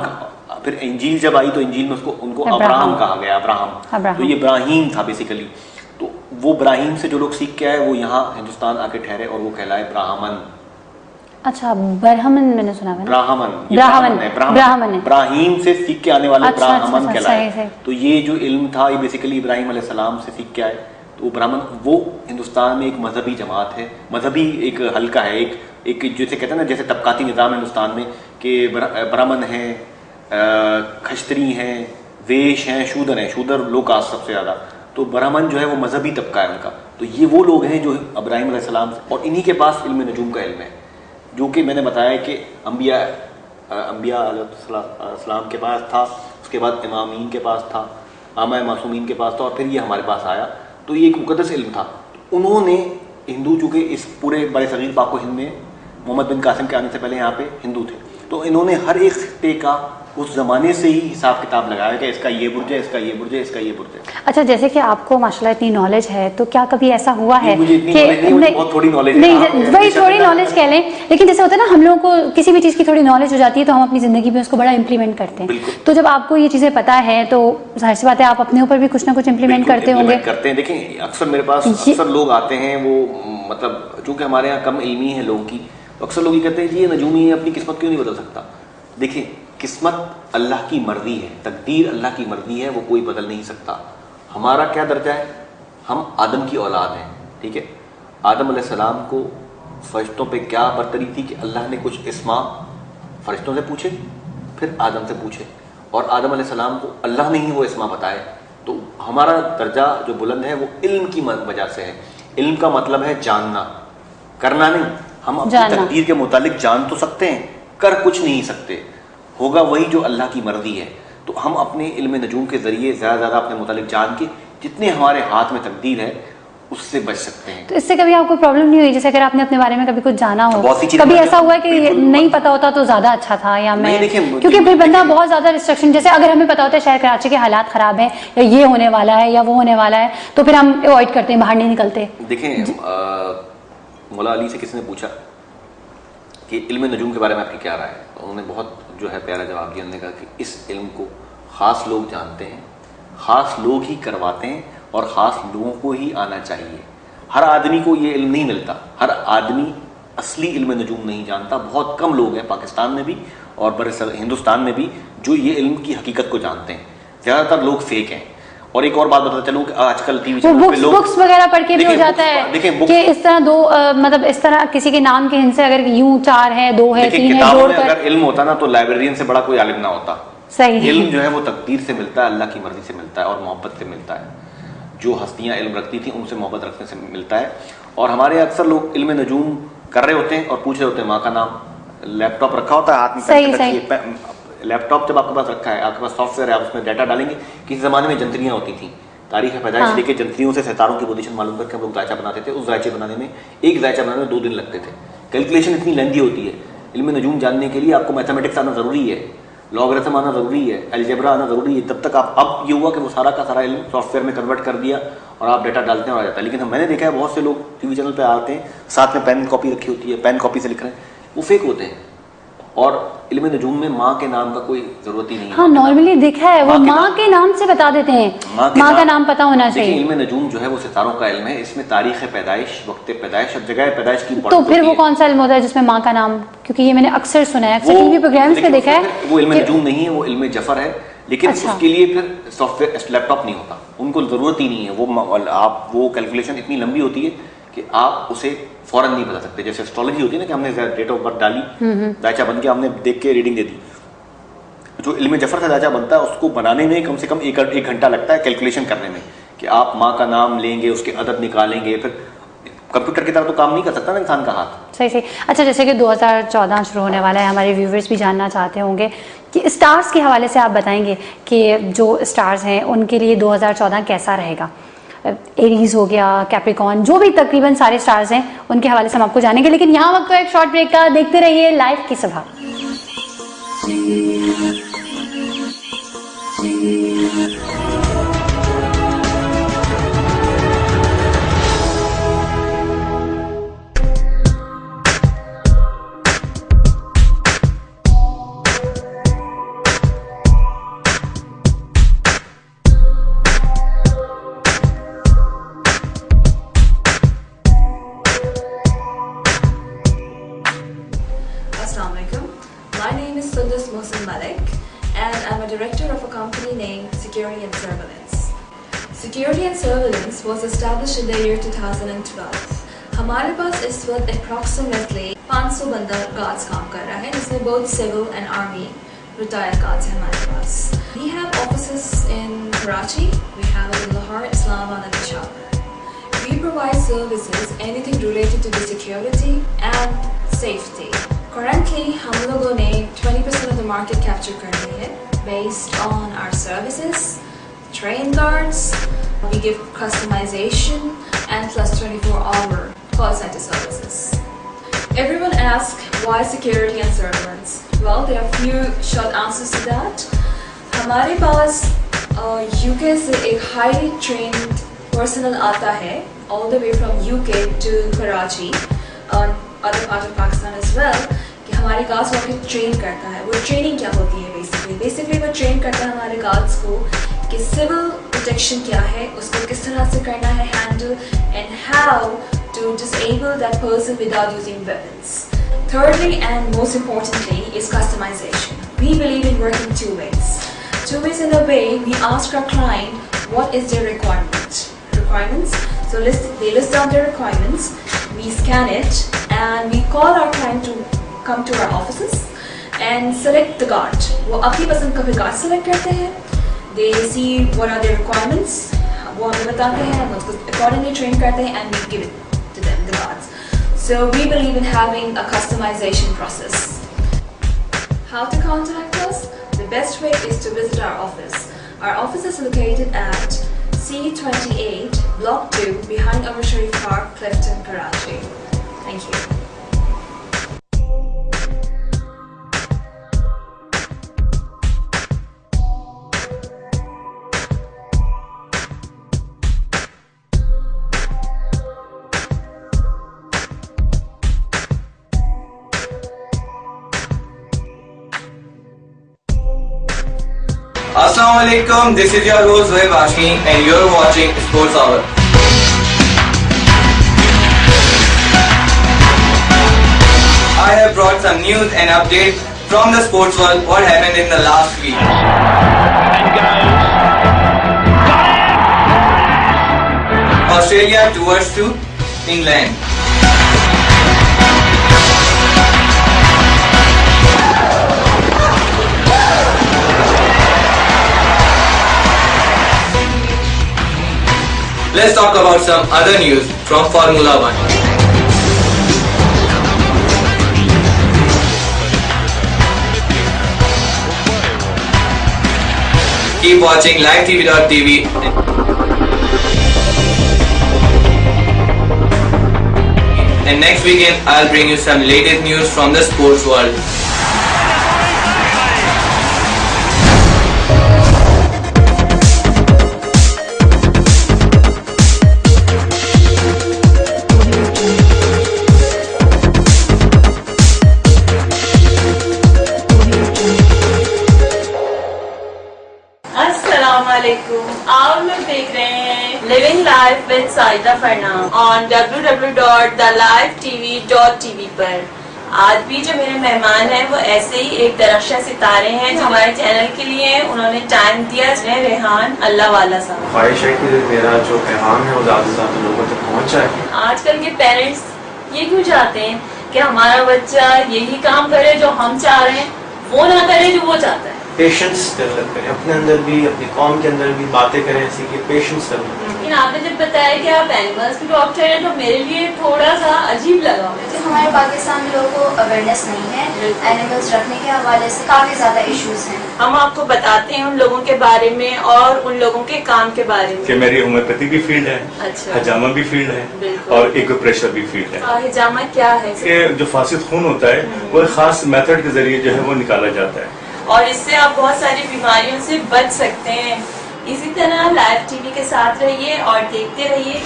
फिर इंजील जब आई तो इंजील में उनको अब्राहम कहा गया, अब्राहम। तो ये इब्राहीम था बेसिकली। तो वो इब्राहीम से जो लोग सीख के आए वो यहाँ हिंदुस्तान आके ठहरे और वो कहलाए ब्राह्मण। अच्छा, ब्राह्मण मैंने सुना है, ब्राह्मण इब्राहीम से सीख के आने वाले ब्राह्मण कहलाए। तो ये जो इल्म था ये बेसिकली इब्राहीम अलैहिस्सलाम से सीख के आए, तो ब्राह्मण वो हिंदुस्तान में एक मजहबी जमात है, मजहबी एक हल्का है, एक जैसे कहते हैं ना, जैसे तबकाती निज़ाम है हिंदुस्तान में कि ब्राह्मण हैं, खश्तरी हैं, वेश हैं, शूदर हैं, शूदर लोग कास्ट सबसे ज़्यादा, तो ब्राह्मण जो है वो मजहबी तबका है उनका। तो ये वो लोग हैं जो इब्राहीम अलैहिस्सलाम, और इन्हीं के पास इल्म नजूम का इल्म है, जो कि मैंने बताया कि अम्बिया अलैहिस्सलाम के पास था, उसके बाद इमामीन के पास था, आमा मासूमीन के पास था, और फिर ये हमारे पास आया। तो ये एक मुकद्दस इल्म था। उन्होंने हिंदू, चूँकि इस पूरे बड़े सगीर पाको हिंद में मोहम्मद बिन कासिम के आने से पहले यहाँ पे हिंदू थे, तो इन्होंने हर एक खित्ते का उस ज़माने से ही हिसाब किताब लगाया कि इसका ये बुर्ज है, इसका ये बुर्ज है, इसका ये बुर्ज है। अच्छा, जैसे कि आपको माशाल्लाह इतनी नॉलेज है, तो क्या कभी ऐसा हुआ है कि बहुत थोड़ी नॉलेज नहीं, वही थोड़ी नॉलेज कह लें, लेकिन जैसे होता है ना, हम लोगों को किसी भी चीज़ की थोड़ी नॉलेज हो जाती है तो हम अपनी ज़िंदगी में उसको बड़ा इंप्लीमेंट करते हैं। तो जब आपको ये चीज़ें पता है तो जाहिर सी बात है आप अपने ऊपर भी कुछ ना कुछ इंप्लीमेंट करते होंगे। करते हैं। देखें, अक्सर मेरे पास अक्सर लोग आते हैं, वो मतलब चूँकि हमारे यहाँ कम इल्मी है लोगों की, तो अक्सर लोग ये कहते हैं कि ये नजूमी अपनी किस्मत क्यों नहीं बदल सकता। देखिए, किस्मत अल्लाह की मर्जी है, तकदीर अल्लाह की मर्जी है, वो कोई बदल नहीं सकता। हमारा क्या दर्जा है, हम आदम की औलाद हैं, ठीक है। आदम अलैहिस्सलाम को फरिश्तों पे क्या बरतरी थी कि अल्लाह ने कुछ इस्मा फरिश्तों से पूछे, फिर आदम से पूछे, और आदम अलैहिस्सलाम को अल्लाह ने ही वो इस्मा बताए। तो हमारा दर्जा जो बुलंद है वो इल्म की वजह से है। इल्म का मतलब है जानना, करना नहीं। हम अपनी तकदीर के मुतालिक जान तो सकते हैं, कर कुछ नहीं सकते, होगा वही जो अल्लाह की मर्जी है। तो हम अपने इल्म नजूम के जरिए ज़्यादा अपने मुतालिक जान के जितने हमारे हाथ में तकदीर है उससे बच सकते हैं। तो इससे कभी आपको प्रॉब्लम नहीं हुई, जैसे अगर आपने अपने बारे में कभी कुछ जाना हो, कभी ऐसा हुआ कि नहीं पता होता तो ज्यादा अच्छा था, या मैं क्योंकि फिर बंदा बहुत ज्यादा रिस्ट्रिक्शन, जैसे अगर हमें पता होता है शहर कराची के हालात खराब है, या ये होने वाला है या वो होने वाला है, तो फिर हम अवॉइड करते हैं, बाहर नहीं निकलते। देखें, मौला अली से किसी ने पूछा कि इल्म नजूम के बारे में आपकी क्या राय है, तो उन्होंने बहुत जो है प्यारा जवाब दिया। उन्होंने कहा कि इस इल्म को ख़ास लोग जानते हैं, ख़ास लोग ही करवाते हैं, और ख़ास लोगों को ही आना चाहिए। हर आदमी को ये इल्म नहीं मिलता, हर आदमी असली इल्म नजूम नहीं जानता। बहुत कम लोग हैं पाकिस्तान में भी और बड़े हिंदुस्तान में भी जो ये इल्म की हकीकत को जानते हैं। ज़्यादातर लोग फेक हैं। और एक और बात बताता चलूं कि आजकल टीवी चैनल पे लोग बुक्स वगैरह पढ़ के भी हो जाता है कि इस तरह दो मतलब इस तरह किसी के नाम के हिंसे अगर यूं 4 है 2 है 3 है जोड़कर, अगर इल्म होता ना तो लाइब्रेरियन से बड़ा कोई आलिम ना होता। सही। इल्म जो है वो तकदीर से मिलता है, अल्लाह की मर्जी से मिलता है और मोहब्बत से मिलता है। जो हस्तियां इल्म रखती थी उनसे मोहब्बत रखने से मिलता है। और हमारे अक्सर लोग इल्म नजूम कर रहे होते हैं और पूछ रहे होते हैं माँ का नाम, लैपटॉप रखा होता है हाथ में, सही लैपटॉप जब आपके पास रखा है, आपके पास सॉफ्टवेयर है, आप उसमें डाटा डालेंगे। किसी ज़माने में जंतरियाँ होती थी, तारीख पैदाइश लेके जंतरियों से सितारों की पोजीशन मालूम करके हम लोग जायचा बनाते थे। उस जायचे बनाने में, एक जायचा बनाने में 2 दिन लगते थे। कैलकुलेशन इतनी लेंदी होती है। इल्म नजूम जानने के लिए आपको मैथमेटिक्स आना ज़रूरी है, लॉगरिथम आना ज़रूरी है, अलजेब्रा आना ज़रूरी है, तब तक आप, अब ये हुआ कि वो सारा का सारा इल्म सॉफ्टवेयर में कन्वर्ट कर दिया और आप डाटा डालते हैं और आ जाता है। लेकिन मैंने देखा है बहुत से लोग टीवी चैनल पे आते हैं, साथ में पेन कॉपी रखी होती है, पेन कॉपी से लिख रहे हैं, वो फेक होते हैं। और इल्म नजूम में माँ के नाम का कोई जरूरत ही नहीं है। हाँ, नॉर्मली देखा है वो माँ के नाम से बता देते हैं, माँ का नाम पता होना चाहिए। इल्म नजूम जो है वो सितारों का इल्म है, इसमें तारीख पैदाइश, वक्त पैदाइश और जगह पैदाइश की तो फिर वो कौन सा इल्म होता है जिसमें माँ का नाम, क्योंकि ये मैंने अक्सर सुना है, अक्सर टीवी प्रोग्राम्स में देखा है। वो इल्म नजूम नहीं है, वो इल्म जफर है। लेकिन उसके लिए फिर सॉफ्टवेयर लैपटॉप नहीं होता, उनको जरूरत ही नहीं है। वो कैलकुलेशन इतनी लंबी होती है कि आप उसे फौरन नहीं बता सकते। जैसे एस्ट्रोलॉजी होती है ना कि हमने डेट ऑफ बर्थ डाली, दायचा बन के हमने देख के रीडिंग दे दी। जो इल्म जफर का दायचा बनता है उसको बनाने में कम से कम एक घंटा लगता है, कैलकुलेशन करने में, कि आप माँ का नाम लेंगे, उसके अदद निकालेंगे। फिर कंप्यूटर की तरह तो काम नहीं कर सकता ना इंसान का हाथ। सही। अच्छा, जैसे कि 2014 शुरू होने वाला है, हमारे व्यूवर्स भी जानना चाहते होंगे कि स्टार्स के हवाले से आप बताएंगे कि जो स्टार्स हैं उनके लिए 2014 कैसा रहेगा। एरीज हो गया, कैप्रिकॉर्न, जो भी तकरीबन सारे स्टार्स हैं उनके हवाले से हम आपको जानेंगे। लेकिन यहाँ वक्त तो एक शॉर्ट ब्रेक का, देखते रहिए लाइव की सुबह। My name is Sundus Mohsin Malik and I'm a director of a company named Security and Surveillance. Security and Surveillance was established in the year 2012. हमारे पास इस वक्त approximately 500 बंदा गार्ड्स काम कर रहा है, जिसमें both civil and army retired guards हैं हमारे पास. We have offices in Karachi, we have it in Lahore, Islamabad and Peshawar. We provide services anything related to the security and safety. Currently, हम लोगों ने 20% of the market capture कर ली है based on our services, trained guards, we give customization and plus 24-hour call center services. Everyone asks why security and surveillance? Well, there are few short answers to that. हमारे पास UK से एक highly trained personnel आता है all the way from UK to Karachi और other part of Pakistan as well, कि हमारे गार्ड्स को ट्रेन करता है। वो ट्रेनिंग क्या होती है बेसिकली वो ट्रेन करता है हमारे गार्ड्स को कि सिविल प्रोटेक्शन क्या है, उसको किस तरह से करना है handle, and how to disable that person without using weapons. Thirdly and most importantly is customization. We believe in working two ways. Two ways in a way we ask our client what is their requirements. So they list down their requirements, we scan it and we call our client to come to our offices and select the guard. वो अपनी पसंद का भी guard select करते हैं. They see what are their requirements, वो हमें बताते हैं, हम उसको accordingly train करते हैं and we give it to them, the guards. So we believe in having a customization process. How to contact us? The best way is to visit our office. Our office is located at C28, Block 2, behind Umar Sharif Park, Clifton, Karachi. Thank you. Assalamu alaikum, this is your host Zohaib Hashmi and you're watching Sports Hour. I have brought some news and updates from the sports world, what happened in the last week. Australia tours to England. Let's talk about some other news from Formula 1. Keep watching livetv.tv. And next weekend, I'll bring you some latest news from the sports world. आप लोग देख रहे हैं living life with Saida Farnam on www.thelifetv.tv पर। आज भी जो मेरे मेहमान हैं वो ऐसे ही एक दरख्शा सितारे हैं जो हमारे चैनल के लिए उन्होंने टाइम दिया। रेहान अल्लाह वाला साहब, ख्वाहिश है कि मेरा जो पैगाम है वो ज़्यादा से ज़्यादा लोगों तक पहुँचाए। आजकल के पेरेंट्स ये क्यों चाहते हैं कि हमारा बच्चा यही काम करे जो हम चाह रहे हैं, वो ना करे जो वो चाहता है। पेशेंस डेवलप करें अपने अंदर भी, अपनी कौम के अंदर भी, बातें करें ऐसी कि पेशेंस डेवलप करें। लेकिन आपने जब बताया कि आप एनिमल्स के डॉक्टर हैं तो मेरे लिए थोड़ा सा अजीब लगा। हमारे पाकिस्तान में लोगों को अवेयरनेस नहीं है, एनिमल्स रखने के हवाले से काफी ज्यादा इश्यूज हैं। हम आपको बताते हैं उन लोगों के बारे में और उन लोगों के काम के बारे में। कि मेरी होम्योपैथी भी फील्ड है, अच्छा, हजामा भी फील्ड है और एक्यूप्रेशर भी फील्ड है। हजामा क्या है? कि जो फासिद खून होता है वो एक खास मेथड के जरिए जो है वो निकाला जाता है और इससे आप बहुत सारी बीमारियों से बच सकते हैं। इसी तरह लाइव टीवी के साथ रहिए और देखते रहिए।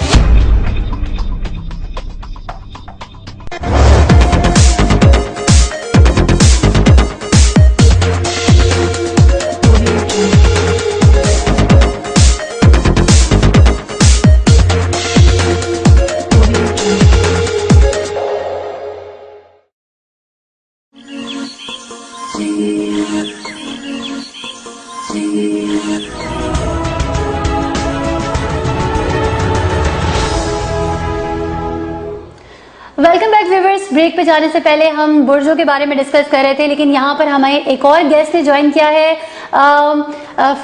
Welcome back viewers. ब्रेक पे जाने से पहले हम बुर्जों के बारे में डिस्कस कर रहे थे, लेकिन यहाँ पर हमें एक और गेस्ट ने ज्वाइन किया है।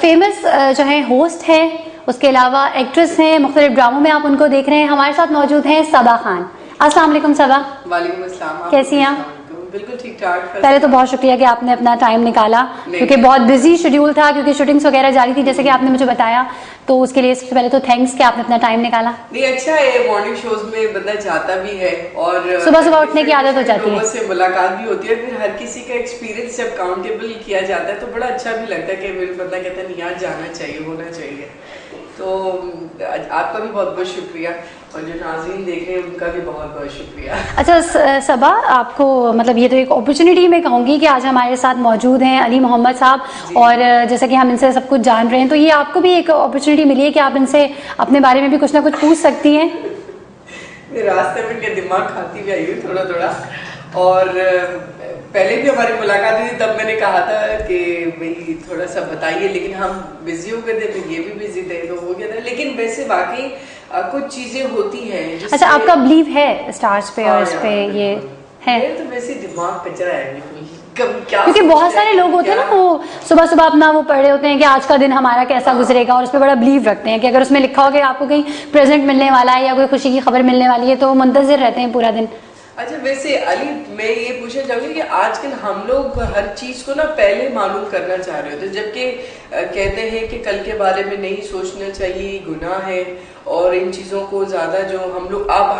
फेमस जो है होस्ट हैं, उसके अलावा एक्ट्रेस हैं, मुख्तलिफ ड्रामों में आप उनको देख रहे हैं। हमारे साथ मौजूद हैं सबा खान। अस्सलाम वालेकुम सबा। वालेकुम अस्सलाम। कैसी हैं आप? बिल्कुल ठीक ठाक। पहले तो बहुत शुक्रिया कि आपने अपना टाइम निकाला, क्योंकि बहुत बिजी शेड्यूल था, क्योंकि शूटिंग्स वगैरह जारी थी जैसे कि आपने मुझे बताया, तो उसके लिए सबसे पहले तो थैंक्स कि आपने अपना टाइम निकाला। नहीं, अच्छा है, मॉर्निंग शोज में बंदा जाता भी है और सुबह सुबह उठने की आदत हो जाती है, लोगों से मुलाकात भी होती है, फिर हर किसी का एक्सपीरियंस जब काउंटेबल किया जाता है तो बड़ा अच्छा भी लगता है कि बंदा कहता है नहीं यार जाना चाहिए, होना चाहिए। तो आपका भी बहुत बहुत शुक्रिया और जो नाज़रीन देख रहे हैं उनका भी बहुत बहुत शुक्रिया। अच्छा सबा, आपको मतलब ये तो एक अपॉर्चुनिटी मैं कहूँगी कि आज हमारे साथ मौजूद हैं अली मोहम्मद साहब, और जैसा कि हम इनसे सब कुछ जान रहे हैं, तो ये आपको भी एक अपॉर्चुनिटी मिली है कि आप इनसे अपने बारे में भी कुछ ना कुछ पूछ सकती हैं। रास्ते में इनके दिमाग खाती भी आई हुई थोड़ा थोड़ा, और पहले भी हमारी मुलाकात हुई तब मैंने कहा था कि भाई थोड़ा सा बताइए, लेकिन हम बिजी हो गए थे, फिर ये भी बिजी थे तो हो गया था। लेकिन वैसे वाकई कुछ चीजें होती हैं। अच्छा, आपका बिलीव है स्टार्स पे और इस पे ये है? तो वैसे दिमाग कचरा है क्योंकि बहुत सारे लोग होते हैं ना, वो सुबह सुबह अपना वो पढ़ रहे होते हैं कि आज का दिन हमारा कैसा गुजरेगा, और उस पर बड़ा बिलीव रखते हैं कि अगर उसमें लिखा हो कि आपको कहीं प्रेजेंट मिलने वाला है या कोई खुशी की खबर मिलने वाली है तो मुंतजिर रहते हैं पूरा दिन। अच्छा, वैसे अली मैं ये पूछना चाहूँगी कि आजकल हम लोग हर चीज़ को ना पहले मालूम करना चाह रहे होते, जबकि कहते हैं कि कल के बारे में नहीं सोचना चाहिए, गुनाह है, और इन चीज़ों को ज़्यादा जो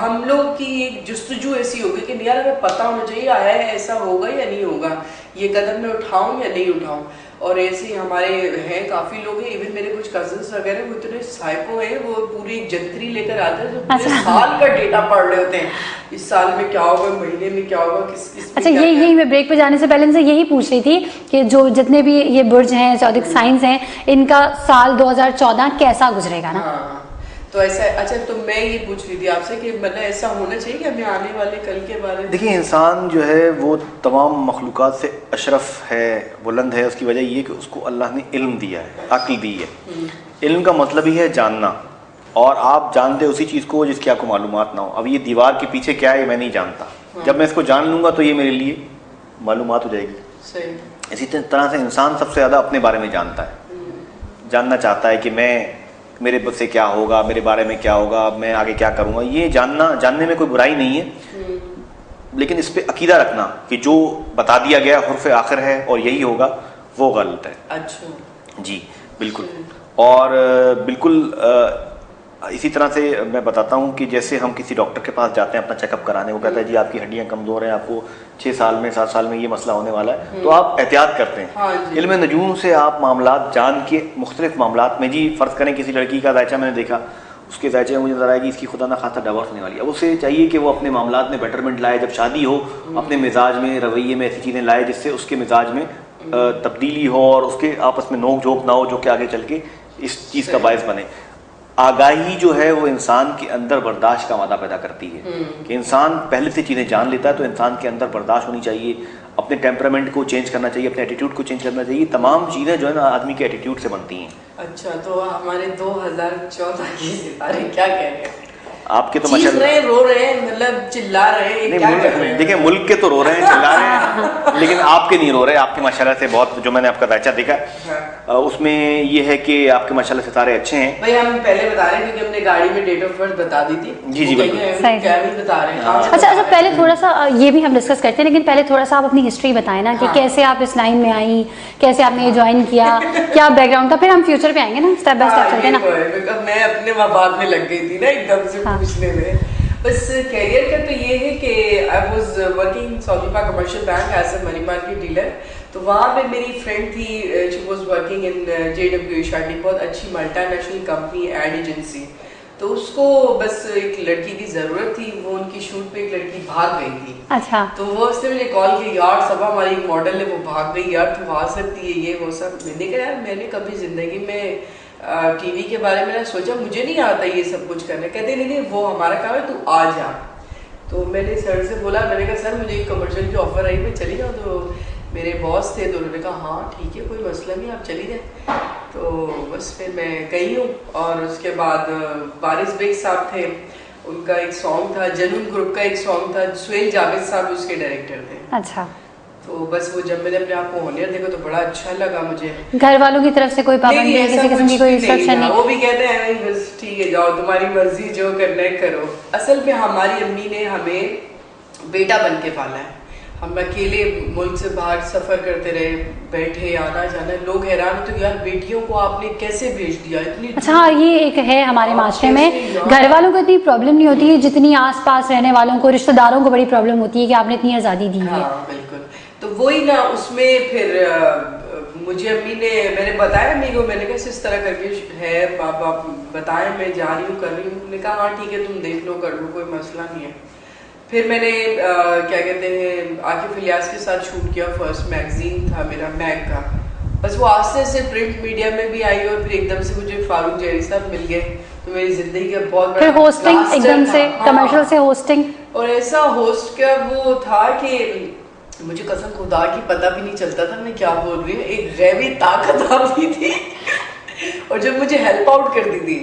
हम लोग की एक जुस्तजू ऐसी होगी कि यार हमें पता होना चाहिए है ऐसा होगा या नहीं होगा, ये कदम मैं उठाऊँ या नहीं उठाऊँ। और ऐसे हमारे हैं काफ़ी लोग हैं, इवन मेरे कुछ कजन्स वगैरह वो इतने साइको हैं, वो पूरी एक जंतरी लेकर आते हैं जो पूरे साल का डेटा पढ़ रहे होते हैं, इस साल में क्या होगा, महीने में क्या होगा, किस अच्छा, यही मैं ब्रेक पे जाने से पहले इनसे यही पूछ रही थी कि जो जितने भी ये बुर्ज हैं, चौदिक साइंस हैं, इनका साल 2014 कैसा गुजरेगा ना। तो ऐसा, अच्छा तो मैं ये पूछ रही थी आपसे कि मतलब ऐसा होना चाहिए कि हमें आने वाले कल के बारे में। देखिए, इंसान जो है वो तमाम मखलूक़ात से अशरफ है, बुलंद है। उसकी वजह ये कि उसको अल्लाह ने इल्म दिया है, अक्ल दी है। इल्म का मतलब ही है जानना, और आप जानते उसी चीज़ को जिसकी आपको मालूमात ना हो। अब ये दीवार के पीछे क्या है मैं नहीं जानता, जब मैं इसको जान लूँगा तो ये मेरे लिए मालूमात हो जाएगी। सही। इसी तरह से इंसान सबसे ज़्यादा अपने बारे में जानता है, जानना चाहता है कि मैं मेरे से क्या होगा, मेरे बारे में क्या होगा, मैं आगे क्या करूँगा। ये जानने में कोई बुराई नहीं है, लेकिन इस पे अकीदा रखना कि जो बता दिया गया हुर्फ़ आखिर है और यही होगा, वो गलत है। अच्छा जी। बिल्कुल। और बिल्कुल इसी तरह से मैं बताता हूँ कि जैसे हम किसी डॉक्टर के पास जाते हैं अपना चेकअप कराने, वो कहता है जी आपकी हड्डियाँ कमज़ोर हैं, आपको 6 साल में 7 साल में ये मसला होने वाला है, तो आप एहतियात करते हैं। हाँ, इल्म नजूम से आप मामलात जान के मुख्तलिफ मामलात में, जी फ़र्ज़ करें किसी लड़की का जायचा मैंने देखा, उसके जायचे में मुझे नजर आया कि इसकी खुदा ना खासा डिवोर्स होने वाली है, अब उसे चाहिए कि वो अपने मामलात में बेटरमेंट लाए, जब शादी हो अपने मिजाज में रवैये में ऐसी चीज़ें लाए जिससे उसके मिजाज में तब्दीली हो और उसके आपस में नोक झोंक ना हो जो कि आगे चल के इस चीज़ का बायस बने। आगाही जो है वो इंसान के अंदर बर्दाश्त का मादा पैदा करती है कि इंसान पहले से चीज़ें जान लेता है, तो इंसान के अंदर बर्दाश्त होनी चाहिए, अपने टेम्परामेंट को चेंज करना चाहिए, अपने एटीट्यूड को चेंज करना चाहिए। तमाम चीज़ें जो है ना आदमी के एटीट्यूड से बनती हैं। अच्छा, तो हमारे 2014 के सितारे क्या कह रहे हैं? आपके तो चीज़ रहे, रो रहे हैं, मतलब चिल्ला रहे हैं, क्या कर रहे हैं? देखिए मुल्क के तो रो रहे हैं, चिल्ला रहे हैं, लेकिन आपके नहीं रो रहे। आपके माशाल्लाह से बहुत, जो मैंने आपका दायचा देखा उसमें ये है कि आपके माशाल्लाह से सारे अच्छे हैं। भाई हम पहले बता रहे हैं क्योंकि हमने गाड़ी में डेट ऑफ बर्थ बता दी थी। जी जी बिल्कुल, क्या भी बता रहे हैं। अच्छा, पहले थोड़ा सा ये भी हम डिस्कस करते हैं, लेकिन पहले थोड़ा सा आप अपनी हिस्ट्री बताएं ना कि कैसे आप इस लाइन में आई, कैसे आपने ज्वाइन किया, क्या बैकग्राउंड था, फिर हम फ्यूचर पे आएंगे ना, स्टेप बाय स्टेप चलते ना। मैं अपने माँ बाप में लग गई थी ना एकदम से पूछने में। बस कैरियर का तो ये है कि आई वाज वर्किंग सौदीपा commercial bank as a money market dealer. तो वहाँ पे मेरी फ्रेंड थी, she was working in JW शार्टी, बहुत अच्छी मल्टीनेशनल कंपनी एड एजेंसी। तो उसको बस एक लड़की की जरूरत थी, वो उनकी शूट पे एक लड़की भाग गई थी। अच्छा। तो वो उसने मुझे कॉल किया, यार सबा हमारी एक मॉडल है वो भाग गई यार, तू आ सकती है, ये वो सब। मैंने कहा यार मैंने कभी जिंदगी में टीवी के बारे में ना सोचा, मुझे नहीं आता ये सब कुछ करना। कहते नहीं वो हमारा काम है, तू आ जा। तो मैंने सर से बोला, मैंने कहा सर मुझे एक कमर्शियल की ऑफर आई, मैं चली जाऊँ? तो मेरे बॉस थे तो उन्होंने कहा हाँ ठीक है कोई मसला नहीं, आप चली जाए। तो बस फिर मैं गई हूँ। और उसके बाद वारिस बेग साहब थे, उनका एक सॉन्ग था, जनून ग्रुप का एक सॉन्ग था, सुहेल जावेद साहब उसके डायरेक्टर थे। अच्छा। तो बस वो जब मैंने अपने आप को होनियर देखा तो बड़ा अच्छा लगा मुझे। घर वालों की तरफ से कोई पाबंदी है, किसी किस्म की कोई इंस्ट्रक्शन नहीं? वो भी कहते हैं बस ठीक है जाओ, तुम्हारी मर्जी, जो करना है करो। असल में हमारी अम्मी ने हमें बेटा बन के पाला है। हम अकेले मुल्क से बाहर सफर करते रहे, बैठे आना जाना, लोग हैरान होते यार बेटियों को आपने कैसे भेज दिया इतनी। अच्छा हाँ, ये एक है हमारे माशरे में, घर वालों को इतनी प्रॉब्लम नहीं होती है जितनी आसपास रहने वालों को, रिश्तेदारों को बड़ी प्रॉब्लम होती है कि आपने इतनी आज़ादी दी है। बिल्कुल। तो वही ना, उसमें फिर मुझे अम्मी ने, मैंने बताया अम्मी को, मैंने कहा इस तरह करके है, पापा बताएं मैं जा रही हूँ कर रही हूँ। उन्होंने कहा हाँ ठीक है तुम देख लो कर लो, कोई मसला नहीं है। फिर मैंने क्या कहते हैं आकिफ इलियास के साथ शूट किया, फर्स्ट मैगजीन था मेरा मैग का। बस वो आस्ते से प्रिंट मीडिया में भी आई और फिर एकदम से मुझे फारूक जहरी साहब मिल गए, तो मेरी जिंदगी का बहुत बड़ा होस्टिंग एकदम से कमर्शियल से होस्टिंग। और ऐसा होस्ट का वो था कि मुझे कसम खुदा की पता भी नहीं चलता था मैं क्या बोल रही हूँ, एक गैबी ताकत आती थी और जब मुझे हेल्प आउट करती थी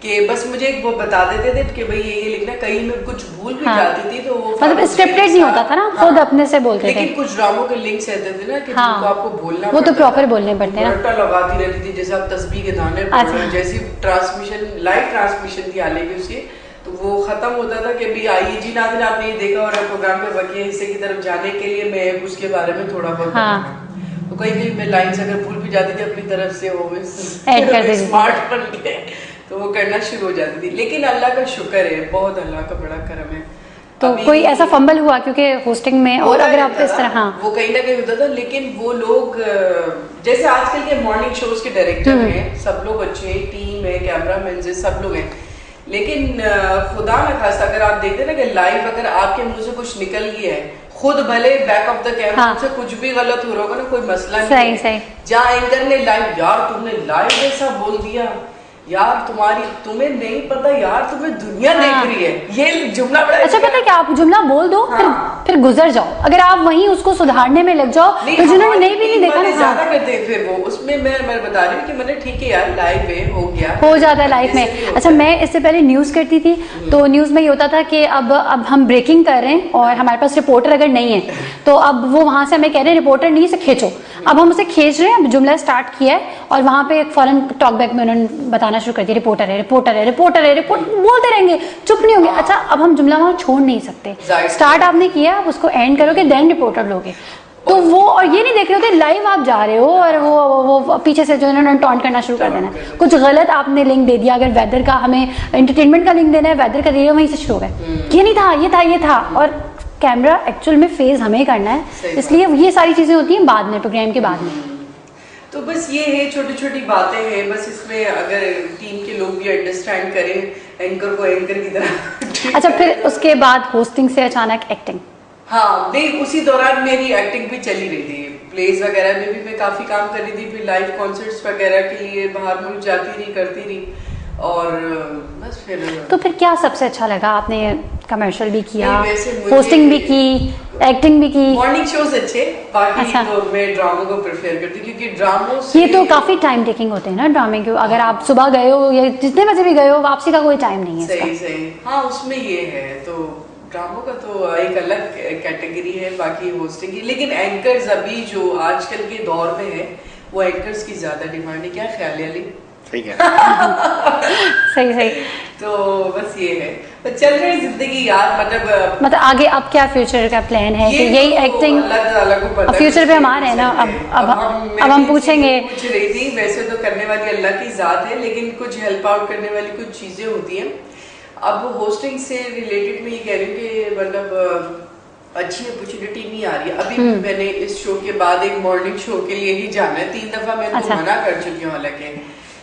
कि बस मुझे वो बता देते थे कि भाई ये लिखना, कहीं मैं कुछ भूल भी जाती थी तो वो मतलब स्क्रिप्टेड नहीं होता था ना, खुद अपने से बोलते थे। लेकिन कुछ ड्रामों के लिंक्स रहते थे ना कि जिनको आपको बोलना, वो तो प्रॉपर बोलने पड़ते हैं ना। लगाती रहती थी जैसे आप तस्बीह के दाने पढ़ रहे हैं, जैसी ट्रांसमिशन लाइव ट्रांसमिशन थी हालांकि उसकी, तो वो खत्म होता था कि भाई आइए जी नाज़रीन आपने ये देखा और प्रोग्राम के बाकी हिस्से की तरफ जाने के लिए मैं उसके बारे में थोड़ा बहुत तो कहीं मैं लाइन्स अगर भूल भी जाती थी अपनी तरफ से वो स्मार्ट बन के तो वो करना शुरू हो जाती थी। लेकिन अल्लाह का शुक्र है, बहुत अल्लाह का बड़ा करम है। तो कोई ऐसा फंबल हुआ क्योंकि होस्टिंग में, और अगर आप इस तरह वो कहीं ना कहीं होता था, लेकिन वो लोग जैसे आजकल के मॉर्निंग शोज के डायरेक्टर हैं, सब लोग अच्छे हैं, टीम है, कैमरामैन है, सब लोग हैं, लेकिन खुदा न खास्ता अगर आप देखते ना कि लाइव अगर आपके मुंह से कुछ निकल गया है, खुद भले बैक ऑफ द कैमरा से कुछ भी गलत हो रहा होगा ना, कोई मसला नहीं है। जहाँ एंकर ने लाइव, यार तुमने लाइव ऐसा बोल दिया, यार तुम्हें नहीं पता, यार तुम्हें दुनिया देख रही है, ये जुमला बड़ा अच्छा पता है क्या, आप जुमला बोल दो फिर गुजर जाओ, अगर आप वहीं उसको सुधारने में लग जाओ तो जिन्होंने नहीं भी देखा ना ज्यादा करते हैं फिर वो उसमें। मैं बता रही हूँ कि मैंने ठीक है यार लाइव में हो गया, हो जाता है लाइफ में। अच्छा मैं इससे पहले न्यूज करती थी, तो न्यूज में ये होता था कि अब हम ब्रेकिंग कर रहे हैं और हमारे पास रिपोर्टर अगर नहीं है तो अब वो वहां से हमें कह रहे हैं रिपोर्टर नहीं से खींचो, अब हम उसे खींच रहे हैं, अब जुमला स्टार्ट किया है और वहां पे एक फौरन टॉक बैक में उन्होंने बताना शुरू कर दिया रिपोर्टर है, रिपोर्टर है, रिपोर्टर है, रिपोर्ट बोलते रहेंगे, चुप नहीं होंगे। अच्छा अब हम जुमला वहां छोड़ नहीं सकते, स्टार्ट आपने किया, आप उसको एंड करोगे, देन रिपोर्टर लोगे। तो वो और ये नहीं देख रहे होते लाइव आप जा रहे हो और वो पीछे से जो इन्होंने टॉन्ट करना शुरू कर देना है, कुछ गलत आपने लिंक दे दिया, अगर वेदर का हमें एंटरटेनमेंट का लिंक देना है, वेदर का दे दिया, वहीं से शुरू हो गए ये नहीं था, ये था, ये था, और कैमरा एक्चुअल में फेस हमें करना है, इसलिए ये सारी चीजें होती हैं बाद में, प्रोग्राम के बाद में। तो बस ये है, छोटी छोटी बातें हैं, बस इसमें अगर टीम के लोग भी अंडरस्टैंड करें एंकर को एंकर की तरह। अच्छा, फिर उसके बाद होस्टिंग से अचानक एक्टिंग। हाँ नहीं, उसी दौरान मेरी एक्टिंग भी चली रही थी, प्लेस वगैरह में भी मैं काफी काम कर रही थी, फिर लाइव कॉन्सर्ट्स वगैरह के लिए बाहर मुल्क जाती रही, करती रही, और बस फिर तो फिर क्या सबसे अच्छा लगा? आपने कमर्शियल भी किया, होस्टिंग भी की, एक्टिंग भी की। मॉर्निंग शोज अच्छे, बाकी अच्छा। तो मैं ड्रामों को प्रेफर करती हूँ, क्योंकि ड्रामों से ये तो काफी टाइम टेकिंग होते हैं ना ड्रामे के, अगर आप सुबह गए हो या जितने बजे भी गए हो, वापसी का कोई टाइम नहीं है। सही सही, हाँ उसमें ये है, तो ड्रामों का तो एक अलग कैटेगरी है, बाकी होस्टिंग की। लेकिन एंकर्स अभी जो आजकल के दौर में है, वो एंकर्स की ज्यादा डिमांड है, क्या ख्याल है अली? सही है। सही सही। तो बस ये है, तो चल रही जिंदगी यार, मतलब आगे अब क्या फ्यूचर का प्लान है? कि यही एक्टिंग फ्यूचर पे हम आ रहे हैं ना, अब हम पूछेंगे। पूछ रही थी, वैसे तो करने वाली अल्लाह की जात है, लेकिन कुछ हेल्प आउट करने वाली कुछ चीजें होती हैं। अब होस्टिंग से रिलेटेड मैं ये कह रही हूँ कि मतलब अच्छी अपॉर्चुनिटी नहीं आ रही है अभी। मैंने इस शो के बाद एक मॉर्निंग शो के लिए ही जाना है, 3 दफा मैं तो मना कर चुकी हूँ हालांकि,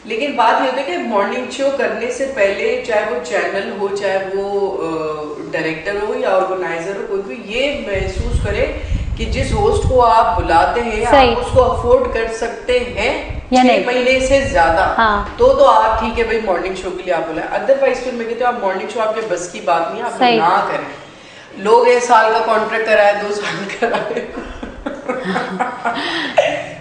लेकिन बात ये होती है कि मॉर्निंग शो करने से पहले, चाहे वो चैनल हो, चाहे वो डायरेक्टर हो या ऑर्गेनाइजर हो, कोई ये महसूस करे कि जिस होस्ट को आप बुलाते हैं आप उसको अफोर्ड कर सकते हैं 6 महीने से ज्यादा, हाँ। तो आप ठीक है भाई मॉर्निंग शो के लिए आप बुलाएं, अदरवाइज फिर मैं कहती हूँ आप मॉर्निंग शो आपके बस की बात नहीं, आप ना करें। लोग 1 साल का कॉन्ट्रैक्ट कराए, 2 साल कराए।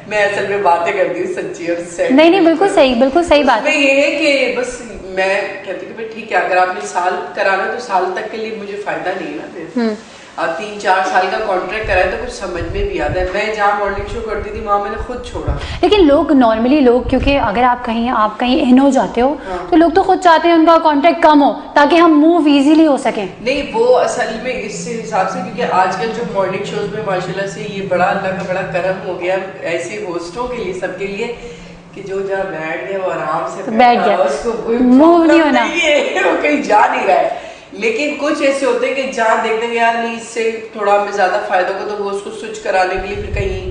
मैं असल में बातें करती हूँ सच्ची और सही। नहीं बिल्कुल सही, बिल्कुल सही बात है। ये है कि बस मैं कहती हूँ ठीक है, अगर आपने साल कराना तो साल तक के लिए मुझे फायदा नहीं है ना, अब 3-4 साल का कॉन्ट्रैक्ट कराए तो कुछ समझ में भी आता है। मैं जहाँ मॉर्निंग शो करती थी वहाँ मैंने खुद छोड़ा। लेकिन लोग नॉर्मली क्योंकि अगर आप कहीं इन हो जाते हो, हाँ। तो लोग तो खुद चाहते हैं उनका कॉन्ट्रैक्ट कम हो ताकि हम मूव इजीली हो सके। नहीं वो असल में इस हिसाब से, क्योंकि आजकल जो मॉर्निंग शोज में माशाल्लाह से ये बड़ा अल्लाह का बड़ा करम हो गया ऐसे होस्टों के लिए, सबके लिए, कि जो जहाँ बैठ गया वो आराम से बैठ गया, उसको मूव नहीं होना, वो कहीं जा नहीं रहा है। लेकिन कुछ ऐसे होते हैं कि जहाँ देखते हैं यार नहीं इससे थोड़ा हमें ज्यादा फायदा होगा, तो वो उसको स्विच कराने के लिए फिर कहीं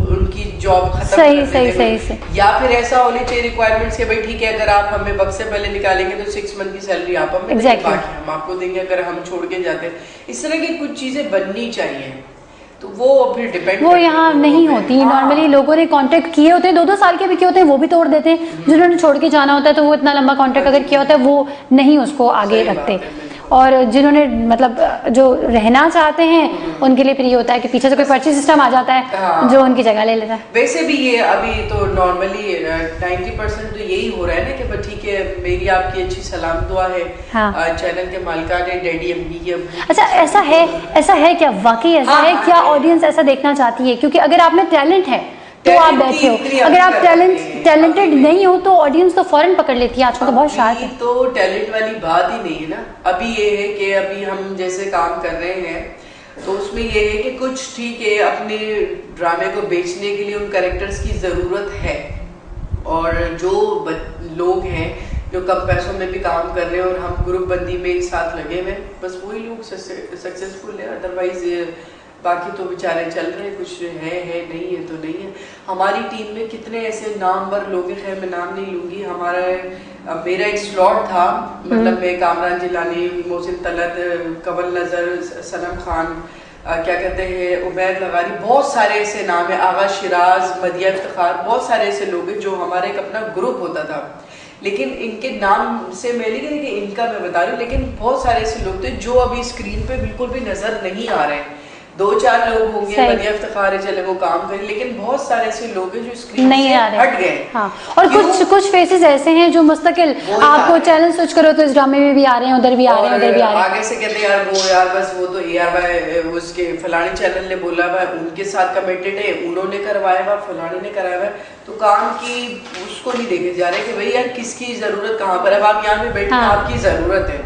उनकी जॉब खत्म सही सही सही से, या फिर ऐसा होनी चाहिए रिक्वायरमेंट्स के भाई ठीक है अगर आप हमें वक्त से पहले निकालेंगे तो 6 मंथ की सैलरी आप हमें बाकी हम आपको देंगे अगर हम छोड़ के जाते हैं। इस तरह की कुछ चीजें बननी चाहिए, तो वो फिर डिपेंड, वो यहाँ नहीं होती। नॉर्मली लोगों ने कॉन्ट्रैक्ट किए होते हैं, 2-2 साल के भी किए होते हैं, वो भी तोड़ देते हैं। जिन्होंने छोड़ के जाना होता है तो वो इतना लंबा कॉन्ट्रैक्ट अगर किया होता है वो नहीं उसको आगे रखते, और जिन्होंने मतलब जो रहना चाहते हैं उनके लिए फिर ये होता है कि पीछे से कोई पर्ची सिस्टम आ जाता है, हाँ। जो उनकी जगह ले लेता है। वैसे भी ये अभी तो नॉर्मली 90% तो यही हो रहा है ना कि ठीक है मेरी आपकी अच्छी सलाम दुआ है, हाँ। चैनल के मालिका ने डैडी अम्मी की। अच्छा ऐसा है क्या वाकई ऐसा हाँ, है हाँ, क्या? ऑडियंस ऐसा देखना चाहती है? क्योंकि अगर आप में टैलेंट है तो आप बैठे हो, अगर आप टैलेंटेड नहीं हो तो ऑडियंस तो फौरन पकड़ लेती है। आजकल तो बहुत शार्प है, तो टैलेंट वाली बात ही नहीं है ना। अभी ये है कि अभी हम जैसे काम कर रहे हैं तो उसमें ये है कि कुछ ठीक है अपने ड्रामे को बेचने के लिए उन कैरेक्टर्स की जरूरत है, और जो लोग हैं जो कम पैसों में भी काम कर रहे हैं और हम ग्रुप बंदी में एक साथ लगे हुए, बस वही लोग सक्सेसफुल है। अदरवाइज बाकी तो बेचारे चल रहे, कुछ है नहीं है तो नहीं है। हमारी टीम में कितने ऐसे नामवर लोग हैं, खैर मैं नाम नहीं लूंगी। मेरा एक स्लॉट था, मतलब मैं कामरान जिलानी, मोहसिन तलत, कंवल नजर, सनम खान, क्या कहते हैं उबैद लगारी, बहुत सारे ऐसे नाम है, आगा शिराज, मदिया इफ्तिखार, बहुत सारे ऐसे लोग हैं जो हमारे एक अपना ग्रुप होता था। लेकिन इनके नाम से मैं नहीं कहती कि इनका मैं बता रही हूँ, लेकिन बहुत सारे ऐसे लोग थे जो अभी स्क्रीन पे बिल्कुल भी नजर नहीं आ रहे हैं। 2-4 लोग होंगे, मदिया इफ्तिखार चले वो काम करें, लेकिन बहुत सारे ऐसे लोग हैं जो स्क्रीन से हट गए। हाँ। और कुछ फेसेस ऐसे हैं जो मुस्तकिल आपको चैनल स्विच करो तो इस ड्रामे में भी आ रहे हैं, उधर भी आ रहे हैं, उधर भी आ रहे हैं। आगे से कहते हैं यार वो बस वो तो भाई उसके फलाने चैनल ने बोला भाई उनके साथ कमिटेड है, उन्होंने करवाया हुआ, फलाने ने कराया हुआ, तो काम की उसको नहीं देखे जा रहे कि भाई यार किसकी जरूरत कहाँ पर है। अब आप यहाँ पे बैठे, आपकी जरूरत है,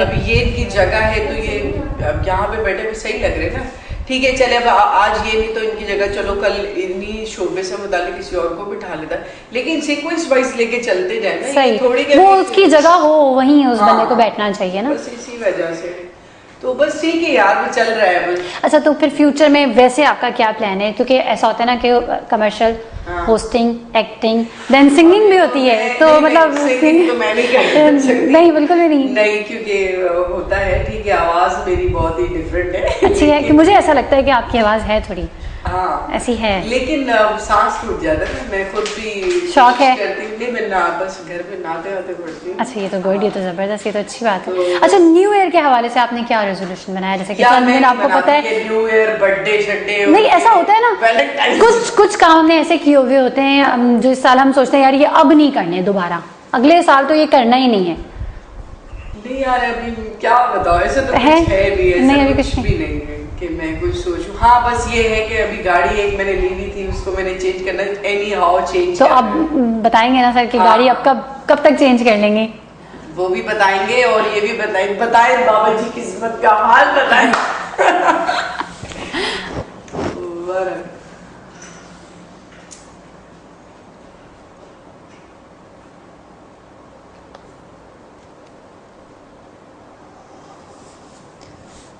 अब ये इनकी जगह है तो ये अब यहाँ पे बैठे भी सही लग रहे ना। ठीक है चले अब आज ये नहीं तो इनकी जगह चलो कल इन्हीं शोबे से मुतालिक किसी और को बिठा लेता है, लेकिन सीक्वेंस वाइज लेके चलते जाए ना, सही थोड़ी वो उसकी जगह हो वहीं उस हाँ, बंदे को बैठना चाहिए ना, बस इसी वजह से। तो बस ठीक है यार, वो चल रहा है बस। अच्छा तो फिर फ्यूचर में वैसे आपका क्या प्लान है, क्योंकि ऐसा होता है ना कि commercial hosting, acting, then singing भी होती है, तो मतलब सिंगिंग तो मैं नहीं कर सकती, नहीं बिल्कुल भी नहीं, क्योंकि होता है ठीक है आवाज मेरी बहुत ही डिफरेंट है अच्छी है कि मुझे ऐसा लगता है कि आपकी आवाज है थोड़ी ऐसी है, लेकिन सांस टूट जाता है, मैं खुद भी शौक है करती हूँ, मैं ना बस घर पे नाते आते पढ़ती हूँ। अच्छा ये तो गुड, ये तो जबरदस्त, ये तो अच्छी बात है। अच्छा न्यू ईयर के हवाले से आपने क्या रेजोल्यूशन बनाया, जैसे कि चंद आपको पता है न्यू ईयर बर्थडे शड्डे नहीं ऐसा होता है ना, कुछ काम हमने ऐसे किए हुए होते हैं जो इस साल हम सोचते हैं यार ये अब नहीं करने दोबारा, अगले साल तो ये करना ही नहीं है। नहीं यार अभी क्या बताओ, ऐसा तो है कुछ है भी, ऐसा नहीं अभी कुछ भी नहीं है कि मैं कुछ सोचूं। हाँ बस ये है कि अभी गाड़ी एक मैंने ली हुई थी, उसको मैंने चेंज करना, एनी हाउ चेंज तो अब बताएंगे ना सर कि गाड़ी अब कब तक चेंज कर लेंगे, वो भी बताएंगे और ये भी बताएं बाबा जी किस्मत का हाल बताएं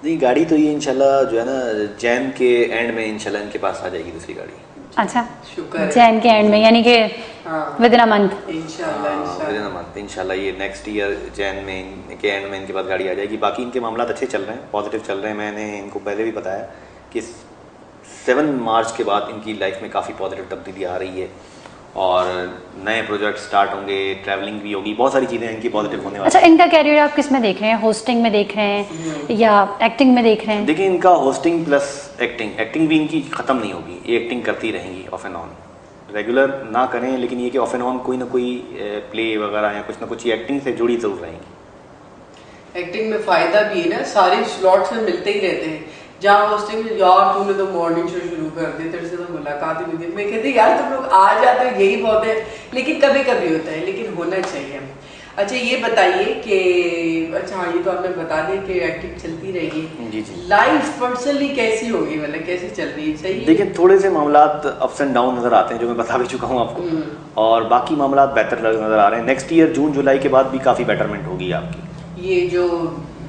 नहीं गाड़ी तो ये इंशाल्लाह जो है ना जैन के एंड में इंशाल्लाह इनके पास आ जाएगी दूसरी गाड़ी। अच्छा शुक्र जैन के एंड में, यानी कि विद इन अ मंथ इंशाल्लाह ये नेक्स्ट ईयर जैन में के एंड में इनके पास गाड़ी आ जाएगी। बाकी इनके मामला अच्छे चल रहे हैं, पॉजिटिव चल रहे हैं। मैंने इनको पहले भी बताया कि 7 मार्च के बाद इनकी लाइफ में काफ़ी पॉजिटिव तब्दीली आ रही है और नए प्रोजेक्ट स्टार्ट होंगे, ट्रैवलिंग भी होगी, बहुत सारी चीज़ें इनकी पॉजिटिव होने वाली। अच्छा इनका कैरियर आप किस में देख रहे हैं, होस्टिंग में देख रहे हैं या एक्टिंग में देख रहे हैं? देखिए इनका होस्टिंग प्लस एक्टिंग भी इनकी ख़त्म नहीं होगी, ये एक्टिंग करती रहेंगी ऑफ एंड ऑन, रेगुलर ना करें लेकिन ये कि ऑफ एंड ऑन कोई ना कोई प्ले वगैरह या कुछ ना कुछ एक्टिंग से जुड़ी जरूर रहेंगी। एक्टिंग में फ़ायदा भी है ना, सारे स्लॉट्स में मिलते ही रहते हैं। जहाँ होस्टिंग में यार तूने तो मॉर्निंग शो शुरू कर दी, तेरे से तो मुलाकात ही नहीं, मैं कहती यार तुम लोग आ जाते हो यही बहुत है, लेकिन कभी कभी होता है, लेकिन होना चाहिए। अच्छा ये बताइए कि अच्छा हाँ ये तो आपने बता दिया कि एक्टिंग चलती रहेगी, जी जी। लाइफ पर्सनली कैसी होगी, मतलब कैसी चल रही है? सही देखिए थोड़े से मामला अप्स एंड डाउन नज़र आते हैं जो मैं बता भी चुका हूँ आपको, और बाकी मामला बेहतर नज़र आ रहे हैं। नेक्स्ट ईयर जून जुलाई के बाद भी काफ़ी बेटरमेंट होगी आपकी। ये जो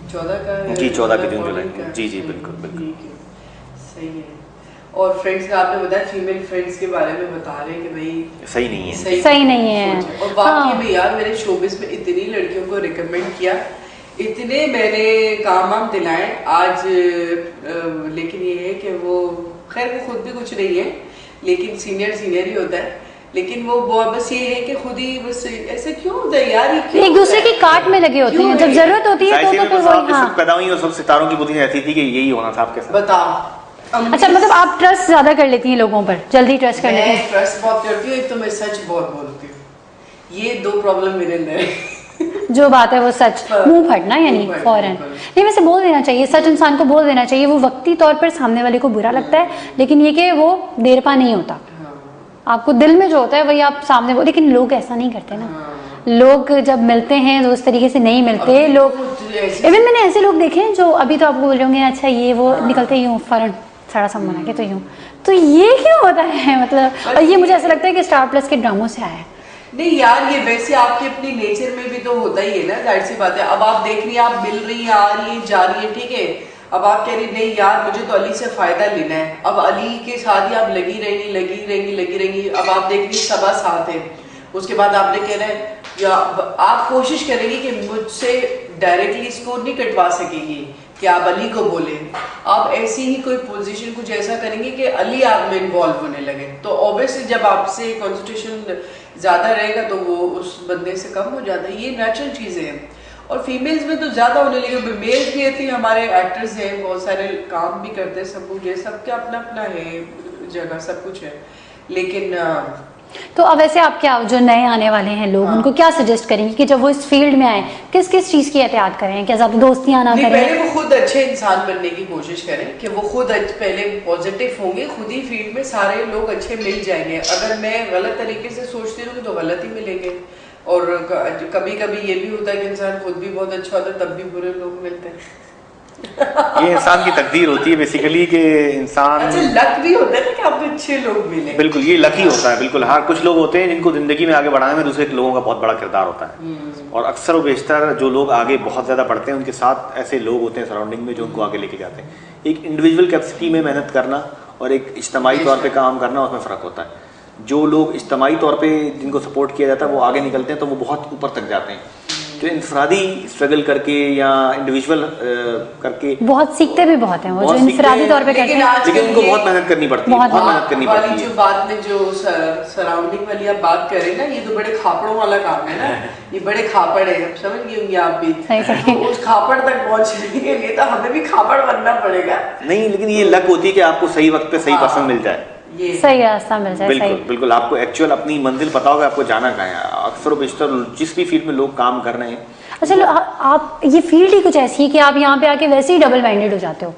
14 का है जी 14 के जून जुलाई, जी जी बिल्कुल बिल्कुल सही है। और फ्रेंड्स का आपने बताया फीमेल फ्रेंड्स के बारे में बता रहे हैं कि भाई सही नहीं है, सही नहीं है। और बाकी में यार मैंने शोबिस में इतनी लड़कियों को रिकमेंड किया, इतने मैंने काम वाम दिलाए आज, लेकिन ये है कि वो खैर वो खुद भी कुछ नहीं है, लेकिन सीनियर ही होता है, लेकिन वो बस ये है कि खुद ही बस ऐसे क्यों होता है यार, एक दूसरे की काट में लगे होते हैं, जब जरूरत होती है तो फिर वही। हाँ पैदा हुई और सब सितारों की बुद्धि ऐसी थी कि यही होना था आपके साथ। बताओ। अच्छा मतलब आप ट्रस्ट ज्यादा कर लेती हैं लोगों पर, जल्दी ट्रस्ट कर लेती हैं? मैं ट्रस्ट बहुत करती हूँ, एक तो मैं सच बहुत बोलती हूँ, ये 2 प्रॉब्लम मेरे अंदर है जो बात है वो सच, मुंह फटना यानी फौरन नहीं, वैसे बोल देना चाहिए, सच इंसान को बोल देना चाहिए। वो वक्ती तौर पर सामने वाले को बुरा लगता है, लेकिन ये कि वो देर पा नहीं होता, आपको दिल में जो होता है वही आप सामने वो, लेकिन लोग ऐसा नहीं करते ना, लोग जब मिलते हैं तो उस तरीके से नहीं मिलते लोग। इवन मैंने ऐसे लोग देखे हैं जो अभी तो आपको बोल रहे होंगे अच्छा ये वो निकलते यूं फौरन सारा सब मना के तो यूं, तो ये क्यों होता है मतलब? और ये मुझे ऐसा लगता है कि स्टार प्लस के ड्रामों से आया है। नहीं यार ये वैसे आपके अपनी नेचर में भी तो होता ही है ना, जाहिर सी बात है। अब आप देख रही हैं, आप मिल रही हैं, आ रही हैं, जा रही हैं, ठीक है, अब आप कह रही नहीं यार मुझे तो अली से फायदा लेना है, अब अली के साथ ही आप लगी रहेंगी। अब आप देख रही सबा साथ है, उसके बाद आपने कहना है या आप कोशिश करेंगी कि मुझसे डायरेक्टली इसको नहीं कटवा सकेंगी कि आप अली को बोले, आप ऐसी ही कोई पोजीशन कुछ ऐसा करेंगे कि अली आप में इन्वॉल्व होने लगे, तो ऑब्वियसली जब आपसे कंसंट्रेशन ज्यादा रहेगा तो वो उस बंदे से कम हो जाता है, ये नेचुरल चीजें हैं। और फीमेल्स में तो ज्यादा होने लगे, मेल्स भी ऐसे हमारे एक्टर्स हैं, बहुत सारे काम भी करते हैं, सब कुछ है, सबके अपना अपना है जगह, सब कुछ है, लेकिन तो अब वैसे आप क्या जो नए आने वाले हैं लोग उनको क्या सजेस्ट करेंगे कि जब वो इस फील्ड में आए किस किस चीज की एहतियात करें, क्या ज्यादा दोस्तियां ना करें? पहले वो खुद अच्छे इंसान बनने की कोशिश करें कि वो खुद पहले पॉजिटिव होंगे, खुद ही फील्ड में सारे लोग अच्छे मिल जाएंगे। अगर मैं गलत तरीके से सोचती रहूँगी तो गलत ही मिलेंगे, और कभी कभी ये भी होता है कि इंसान खुद भी बहुत अच्छा होता है तब भी बुरे लोग मिलते हैं ये इंसान की तकदीर होती है बेसिकली कि इंसान, अच्छा लक भी होता है ना कि आपको अच्छे लोग मिले। बिल्कुल, ये लकी होता है बिल्कुल। हाँ, कुछ लोग होते हैं जिनको जिंदगी में आगे बढ़ाने में दूसरे लोगों का बहुत बड़ा किरदार होता है, और अक्सर व बेशतर जो लोग आगे बहुत ज़्यादा बढ़ते हैं उनके साथ ऐसे लोग होते हैं सराउंडिंग में जो उनको आगे लेके जाते हैं। एक इंडिविजुअल कैपेसिटी में मेहनत करना और एक इज्तिमाई तौर पे काम करना, उसमें फ़र्क होता है। जो लोग इज्तिमाई तौर पे जिनको सपोर्ट किया जाता है वो आगे निकलते हैं तो वो बहुत ऊपर तक जाते हैं। जो इंफरादी स्ट्रगल करके या इंडिविजुअल करके बहुत सीखते भी बहुत हैं वो, जो इंफरादी तौर पे करते हैं, लेकिन उनको बहुत मेहनत करनी पड़ती है, बहुत मेहनत करनी पड़ती है। जो बात में जो सराउंडिंग वाली आप बात कर रहे हैं ना, ये तो बड़े खापड़ों वाला काम है ना, ये बड़े खापड़ है, समझ गए होंगे आप भी। तो उस खापड़ तक पहुंचने के लिए तो हमें भी खापड़ बनना पड़ेगा। नहीं, लेकिन ये लक होती है कि आपको सही वक्त पे सही पर्सन मिल जाए, सही रास्ता मिल जाए। बिल्कुल बिल्कुल, आपको एक्चुअल अपनी मंजिल पता होगा, आपको जाना कहाँ है। अक्सर बेशतर जिस भी फील्ड में लोग काम कर रहे हैं, अच्छा आप ये फील्ड ही कुछ ऐसी है कि आप यहाँ पे आके वैसे ही डबल माइंडेड हो जाते हो,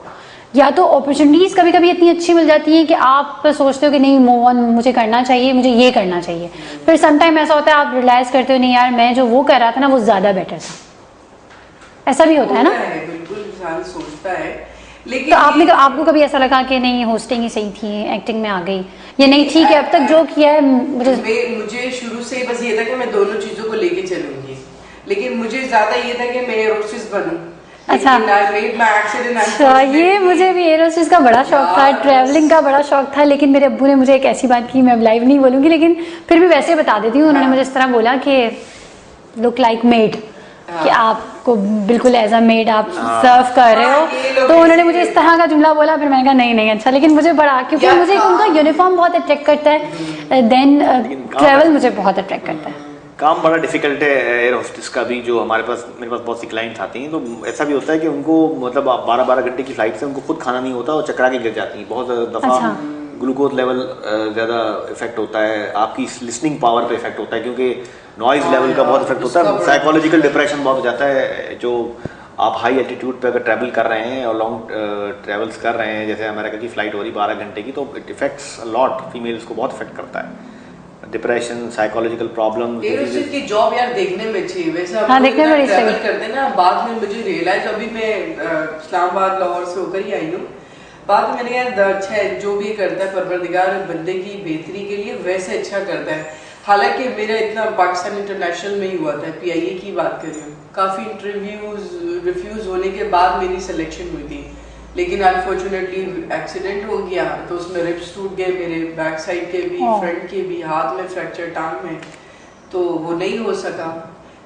या तो अपॉर्चुनिटीज कभी कभी इतनी अच्छी मिल जाती हैं कि आप सोचते हो कि नहीं मूव ऑन, मुझे करना चाहिए, मुझे ये करना चाहिए। फिर समटाइम ऐसा होता है आप रियलाइज करते हो नहीं यार मैं जो वो कर रहा था ना वो ज्यादा बेटर था, ऐसा भी होता है ना। बिल्कुल इंसान सोचता है, लेकिन तो आपको कभी ऐसा लगा कि नहीं होस्टिंग ही सही थी, एक्टिंग में आ गई, या नहीं ठीक है अब तक जो किया है मुझे शुरू से बस ये था कि मैं दोनों चीजों को लेके चलूंगी, लेकिन मुझे ज्यादा ये था कि मैं एयर होस्टेस बनूं। अच्छा, ये मुझे भी एयर होस्टेस का बड़ा शौक था, ट्रैवलिंग का बड़ा शौक था, लेकिन मेरे अब्बू ने मुझे एक ऐसी बात की, मैं अब लाइव नहीं बोलूंगी लेकिन फिर भी वैसे बता देती हूँ। उन्होंने मुझे इस तरह बोला कि लुक लाइक मेड, कि आपको बिल्कुल एज अ मेड आप सर्व कर रहे हो, तो उन्होंने मुझे इस तरह का जुमला बोला। फिर मैंने कहा नहीं अच्छा, लेकिन मुझे बड़ा, क्योंकि मुझे उनका यूनिफॉर्म बहुत अट्रैक्ट करता है, देन ट्रैवल मुझे बहुत अट्रैक्ट करता है। काम बड़ा डिफिकल्ट है एयर होस्टेस का भी, जो मेरे पास बहुत सी क्लाइंट्स आती हैं, तो ऐसा भी होता है कि उनको मतलब 12-12 घंटे की फ्लाइट से उनको खुद खाना नहीं होता और चकरा के गिर जाती हैं। बहुत दफ़ा ग्लूकोज लेवल ज़्यादा इफेक्ट होता है, आपकी लिसनिंग पावर पे इफेक्ट होता है, क्योंकि नॉइज लेवल का बहुत इफेक्ट होता है, साइकोलॉजिकल डिप्रेशन बहुत हो जाता है। जो आप हाई एल्टीट्यूड पे अगर ट्रैवल कर रहे हैं और लॉन्ग ट्रैवल्स कर रहे हैं, जैसे अमेरिका की फ्लाइट हो रही 12 घंटे की, तो इट इफेक्ट्स लॉट, फीमेल्स को बहुत इफेक्ट करता है। Depression, psychological problem. एयरहोस्टेस की जॉब यार देखने में अच्छी है, वैसे हाँ, देखने में ट्रैवल करते ना, बाद में मुझे रियलाइज, अभी मैं इस्लामाबाद लाहौर से होकर ही आई हूँ, बाद में मैंने यार अच्छा है जो भी करता है परवरदिगार बंदे की बेहतरी के लिए वैसे अच्छा करता है। हालांकि मेरा इतना पाकिस्तान इंटरनेशनल में ही हुआ था, PIA की बात कर रही हूँ, काफ़ी इंटरव्यूज रिफ्यूज होने के बाद मेरी सिलेक्शन हुई थी, लेकिन अनफॉर्चुनेटली एक्सीडेंट हो गया, तो उसमें रिब्स टूट गए मेरे, बैक साइड के भी, फ्रंट के भी, हाथ में फ्रैक्चर, टांग में, तो वो नहीं हो सका।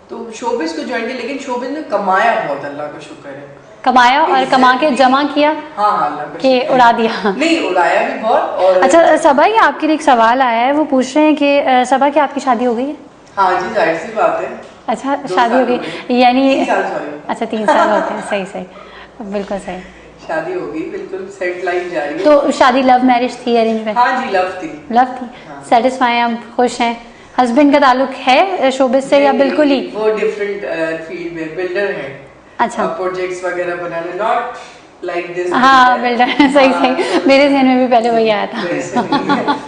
तो शोबिस को ज्वाइन किया, लेकिन शोबिस ने कमाया बहुत, अल्लाह का शुक्र है, कमाया और कमा के जमा किया, हाँ अल्लाह के उड़ा दिया, नहीं उड़ाया भी बहुत। और अच्छा सबा, ये आपके लिए एक सवाल आया है, वो पूछ रहे हैं कि सबा क्या आपकी शादी हो गई है? हाँ जी, जाहिर सी बात है। अच्छा, शादी हो गई, यानी 3 साल अच्छा 3 साल होते हैं, सही बिल्कुल सही, शादी हो गई, बिल्कुल सेट लाइफ जा रही है। तो शादी लव मैरिज थी, अरेंज मैरिज? हाँ जी, लव थी। सेटिस्फाई हैं, खुश हैं? हस्बैंड का ताल्लुक है शोबिस से या बिल्कुल ही? वो डिफरेंट फील्ड में बिल्डर है। अच्छा, प्रोजेक्ट्स वगैरह बनाने, नॉट लाइक दिस। हाँ बिल्डर, सही, मेरे ध्यान में भी पहले वही आया था।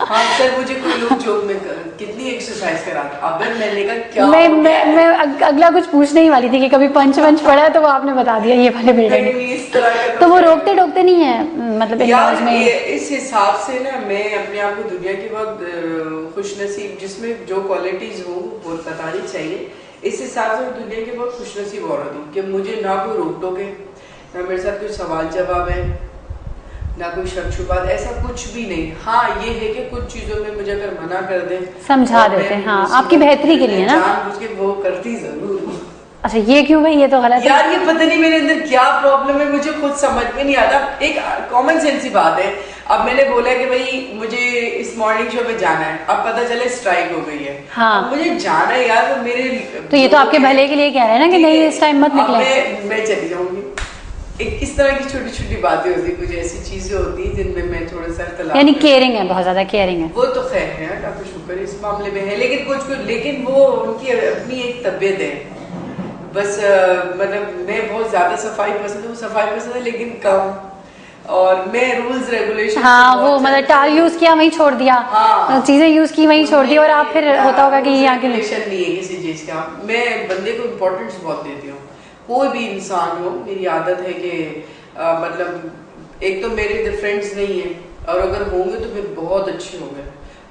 हाँ सर, मुझे कोई लोग जोक में कितनी एक्सरसाइज कराते, अब मैंने कहा क्या मैं अगला कुछ पूछने ही वाली थी कि कभी पंच पड़ा है, तो वो आपने बता दिया ये वाले बिल्डर। तो वो रोकते टोकते नहीं है मतलब में? इस हिसाब से ना मैं अपने आप को दुनिया के बहुत खुशनसीब, जिसमें जो क्वालिटीज हो वो बतानी चाहिए, इस हिसाब से दुनिया की बहुत खुशनसीब औरत हूँ कि मुझे ना कोई रोक टोके, ना मेरे साथ कोई सवाल जवाब है, ना कोई शक शुबात, ऐसा कुछ भी नहीं। हाँ ये है कि कुछ चीजों में मुझे अगर मना कर दे, समझा देते हैं, हाँ आपकी बेहतरी के लिए ना, जानबूझ के वो करती जरूर। अच्छा ये क्यों भाई, ये तो गलत है यार, ये पता नहीं मेरे अंदर क्या प्रॉब्लम है, मुझे खुद समझ में नहीं आता। एक कॉमन सेंस की बात है, अब मैंने बोला कि भाई मुझे इस मॉर्निंग शो पे जाना है, अब पता चले स्ट्राइक हो गई है, हाँ मुझे जाना है यार, तो मेरे तो ये तो आपके भले के लिए कह रहे हैं ना कि नहीं इस टाइम मत निकले, मैं चली जाऊंगी। एक इस तरह की छोटी छोटी बातें होती है, कुछ ऐसी चीजें होती है जिनमें मैं थोड़ा सा यानी केयरिंग है, बहुत ज्यादा केयरिंग है। वो तो खैर है, काफी शुक्र इस मामले में है, लेकिन कुछ लेकिन वो उनकी अपनी एक तबीयत है, बस मतलब मैं बहुत ज्यादा सफाई पसंद हूँ, सफाई पसंद है लेकिन कम, और मैं रूल्स रेगुलेशन, हाँ वो मतलब टाल यूज किया वहीं छोड़ दिया, हाँ, चीजें यूज की वहीं छोड़ दी, और आप फिर होता होगा कि यहाँ के रेगुलेशन नहीं है किसी चीज का। मैं बंदे को इम्पोर्टेंस बहुत देती हूँ, कोई भी इंसान हो, मेरी आदत है कि मतलब एक तो मेरे फ्रेंड्स नहीं है, और अगर होंगे तो फिर बहुत अच्छे होंगे,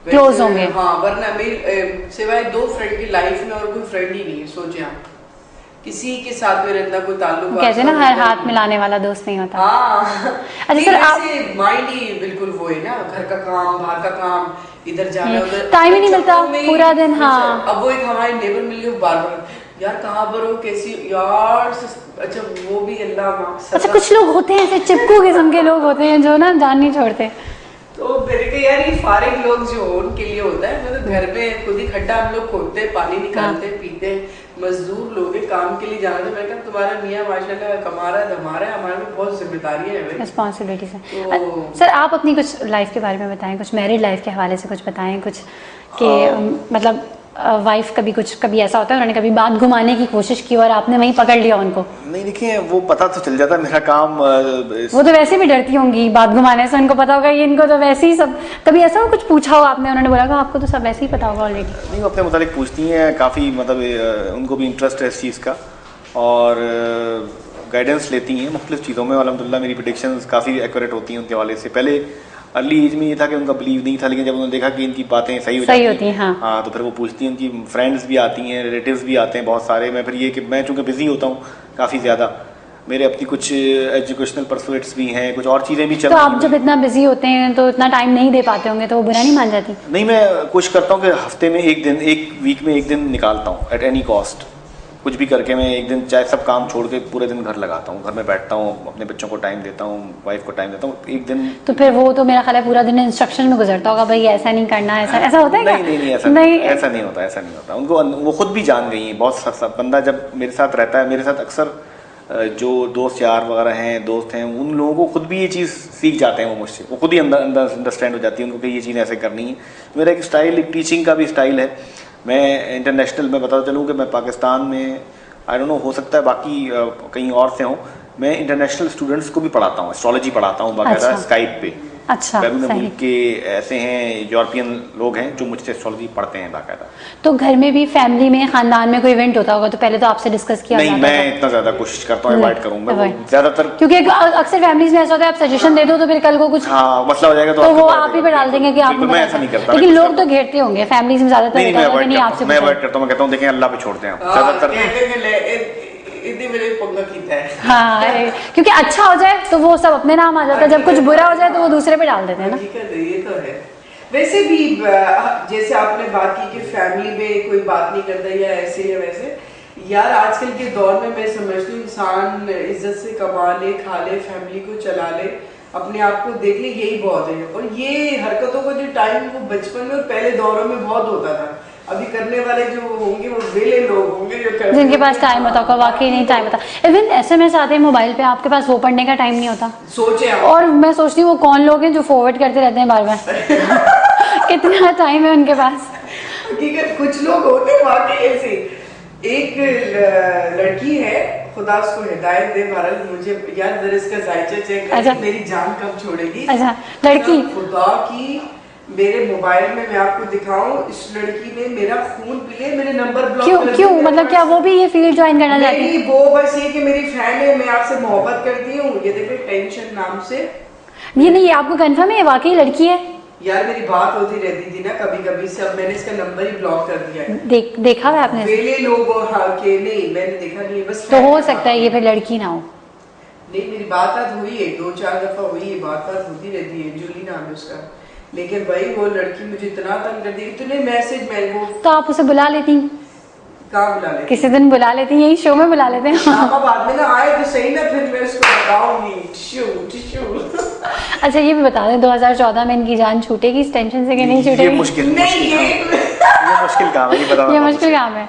क्लोज होंगे। हाँ, वरना मेरी सिवाय 2 फ्रेंड की लाइफ में और कोई फ्रेंड ही नहीं है। सोचे आप, किसी के साथ मेरे इतना कोई ताल्लुक, कहते ना हर हाथ मिलाने वाला दोस्त नहीं होता। हाँ, अच्छा सर, आप माइंड ही बिल्कुल वो है ना, घर का काम, बाहर का काम, इधर जाना उधर, टाइम ही नहीं मिलता पूरा दिन। हाँ, अब वो एक हमारे नेबर मिल गए बार बार, यार कहाँ पर हो, कैसी यार, अच्छा वो भी अल्लाह। अच्छा, कुछ लोग होते हैं ऐसे चिपकू किस्म के लोग होते हैं जो ना जान नहीं छोड़ते। तो मेरे को यार ये फारिग लोग जो उनके लिए होता है, मतलब घर में खुद ही खड्डा हम लोग खोदते हैं, पानी निकालते हैं, पीते हैं, मजदूर लोग हैं, काम के लिए जाना था। मैंने कहा तुम्हारा मियाँ माशाल्लाह कमा रहा है, धमा रहा है, हमारे में बहुत जिम्मेदारियां हैं, रिस्पॉन्सिबिलिटीज हैं। सर आप अपनी कुछ लाइफ के बारे में बताएं, कुछ मैरिड लाइफ के हवाले से कुछ बताएं, कुछ कि मतलब वाइफ कभी ऐसा होता है उन्होंने कभी बात घुमाने की कोशिश की और आपने वहीं पकड़ लिया उनको? नहीं, देखिए वो पता तो चल जाता है मेरा काम। वो तो वैसे भी डरती होंगी बात घुमाने से, उनको पता होगा ये इनको तो वैसे ही सब। कभी ऐसा हो कुछ पूछा हो आपने, उन्होंने बोला आपको तो सब वैसे ही पता होगा ऑलरेडी? नहीं, वो अपने मुतालिक पूछती हैं काफ़ी, मतलब उनको भी इंटरेस्ट है इस चीज़ का और गाइडेंस लेती हैं मुख्तलिफ चीज़ों में। अल्हम्दुलिल्लाह मेरी प्रेडिक्शंस काफ़ी एक्यूरेट होती हैं उनके हवाले से। पहले अर्ली एज में ये था कि उनका बिलीव नहीं था, लेकिन जब उन्होंने देखा कि इनकी बातें सही होती हैं, हाँ, तो फिर वो पूछती हैं। उनकी फ्रेंड्स भी आती हैं, रिलेटिव्स भी आते हैं बहुत सारे। मैं फिर ये कि मैं चूँकि बिजी होता हूँ काफ़ी ज़्यादा, मेरे अपनी कुछ एजुकेशनल परसुएट्स भी हैं, कुछ और चीज़ें भी चल रही हैं। तो आप जब इतना बिजी होते हैं तो इतना टाइम नहीं दे पाते होंगे, तो वो बुरा नहीं मान जाती? नहीं, मैं कोशिश करता हूँ कि हफ्ते में एक वीक में एक दिन निकालता हूँ एट एनी कॉस्ट। कुछ भी करके मैं एक दिन चाहे सब काम छोड़ के पूरे दिन घर लगाता हूँ, घर में बैठता हूँ, अपने बच्चों को टाइम देता हूँ, वाइफ को टाइम देता हूँ एक दिन। तो फिर वो तो मेरा ख्याल है पूरा दिन इंस्ट्रक्शन में गुजरता होगा, भाई ऐसा नहीं करना, ऐसा होता है क्या? नहीं, ऐसा नहीं होता। उनको वो खुद भी जान गई हैं। बहुत बंदा जब मेरे साथ रहता है, मेरे साथ अक्सर जो दोस्त यार वगैरह हैं, दोस्त हैं, उन लोगों को खुद भी ये चीज़ सीख जाते हैं वो मुझसे, वो खुद ही अंडरस्टैंड हो जाती है उनको कि ये चीज़ ऐसे करनी है। मेरा एक स्टाइल, एक टीचिंग का भी स्टाइल है। मैं इंटरनेशनल में बताता चलूँ कि मैं पाकिस्तान में आई डोंट नो, हो सकता है बाकी कहीं और से हों, मैं इंटरनेशनल स्टूडेंट्स को भी पढ़ाता हूँ, एस्ट्रोलॉजी पढ़ाता हूँ बाकायदा स्काइप पे। अच्छा, मुल्क के ऐसे हैं यूरोपियन लोग हैं जो मुझसे एस्ट्रोलॉजी पढ़ते हैं बाकायदा। तो घर में भी, फैमिली में, खानदान में कोई इवेंट होता होगा तो पहले तो आपसे डिस्कस किया जाता? नहीं, मैं इतना ज्यादा कोशिश करता हूँ अवॉइड करूँ मैं ज्यादातर, क्योंकि अक्सर फैमिलीज में ऐसा होता है आप सजेशन दे दो तो फिर कल को कुछ मसला हो जाएगा तो वो आप ही पे डाल देंगे कि आप। मैं ऐसा नहीं करता, लेकिन लोग तो घेरते होंगे फैमिलीज में ज्यादातर। मैं अवॉइड करता हूँ, मैं कहता हूँ देखें अल्लाह पे छोड़ते हैं ज्यादातर। हाँ, क्योंकि अच्छा हो जाए तो वो सब अपने नाम आ जाता है, जब कुछ बुरा हो जाए तो वो दूसरे पे डाल देते हैं ना। ये तो है। वैसे भी जैसे आपने बात की कि फैमिली में कोई बात नहीं करता या ऐसे या वैसे, यार आजकल के दौर में मैं समझती हूँ इंसान इज्जत से कमा ले, खा ले, फैमिली को चला ले, अपने आप को देख ले, यही बहुत है। और ये हरकतों का जो टाइम वो बचपन में और पहले दौरों में बहुत होता था। अभी करने वाले जो होंगे वो वेले लोग होंगे जो जिनके पास टाइम होता होगा, वाकई नहीं टाइम होता। इवन SMS आते हैं मोबाइल पे, आपके पास वो पढ़ने का टाइम नहीं होता? सोचे आप। और मैं सोचती हूँ वो कौन लोग हैं जो फॉरवर्ड करते रहते हैं बार बार कितना टाइम है उनके पास? हकीकत कुछ लोग होते हैं वाकई ऐसे। एक लड़की है, खुदा उसको हिदायत दे, भारत मुझे यार जरा इसका जायचा चेक कर, मेरी जान कब छोड़ेगी। अच्छा, लड़की खुदा की मेरे मोबाइल में मैं आपको दिखाऊं, इस लड़की ने मेरा खून पी लिया, मेरे नंबर ब्लॉक कर दिए। क्यों मतलब क्या वो भी ये फील्ड ज्वाइन करना चाहती है? वो बस ये कि मेरी फैन है, मैं आपसे मोहब्बत करती हूँ, ये देखिए टेंशन नाम से। ये नहीं, आपको कंफर्म है ये वाकई लड़की है? यार मेरी बात होती रहती थी ना कभी कभी से, अब मैंने इसका नंबर ही ब्लॉक कर दिया है। देखा है आपने? वेले लोग के नहीं, मैंने देखा नहीं, बस तो हो सकता है ये फिर लड़की ना हो। नहीं, मेरी बात हुई है, 2-4 दफा हुई है, बात होती रहती है, जूली नाम है उसका। लेकिन भाई वो लड़की मुझे इतना तंग कर दी, इतने मैसेज मैं वो। तो आप उसे बुला लेती? कहाँ बुला लेती? किसी दिन बुला लेती, यही शो में बुला लेते हैं। अब आदमी ना आए तो सही ना, फिर मैं उसको बताऊंगी। अच्छा ये भी बता दें 2014 में इनकी जान छूटेगी इस टेंशन से कि नहीं छूटेगी? ये मुश्किल काम है, ये मुश्किल काम है।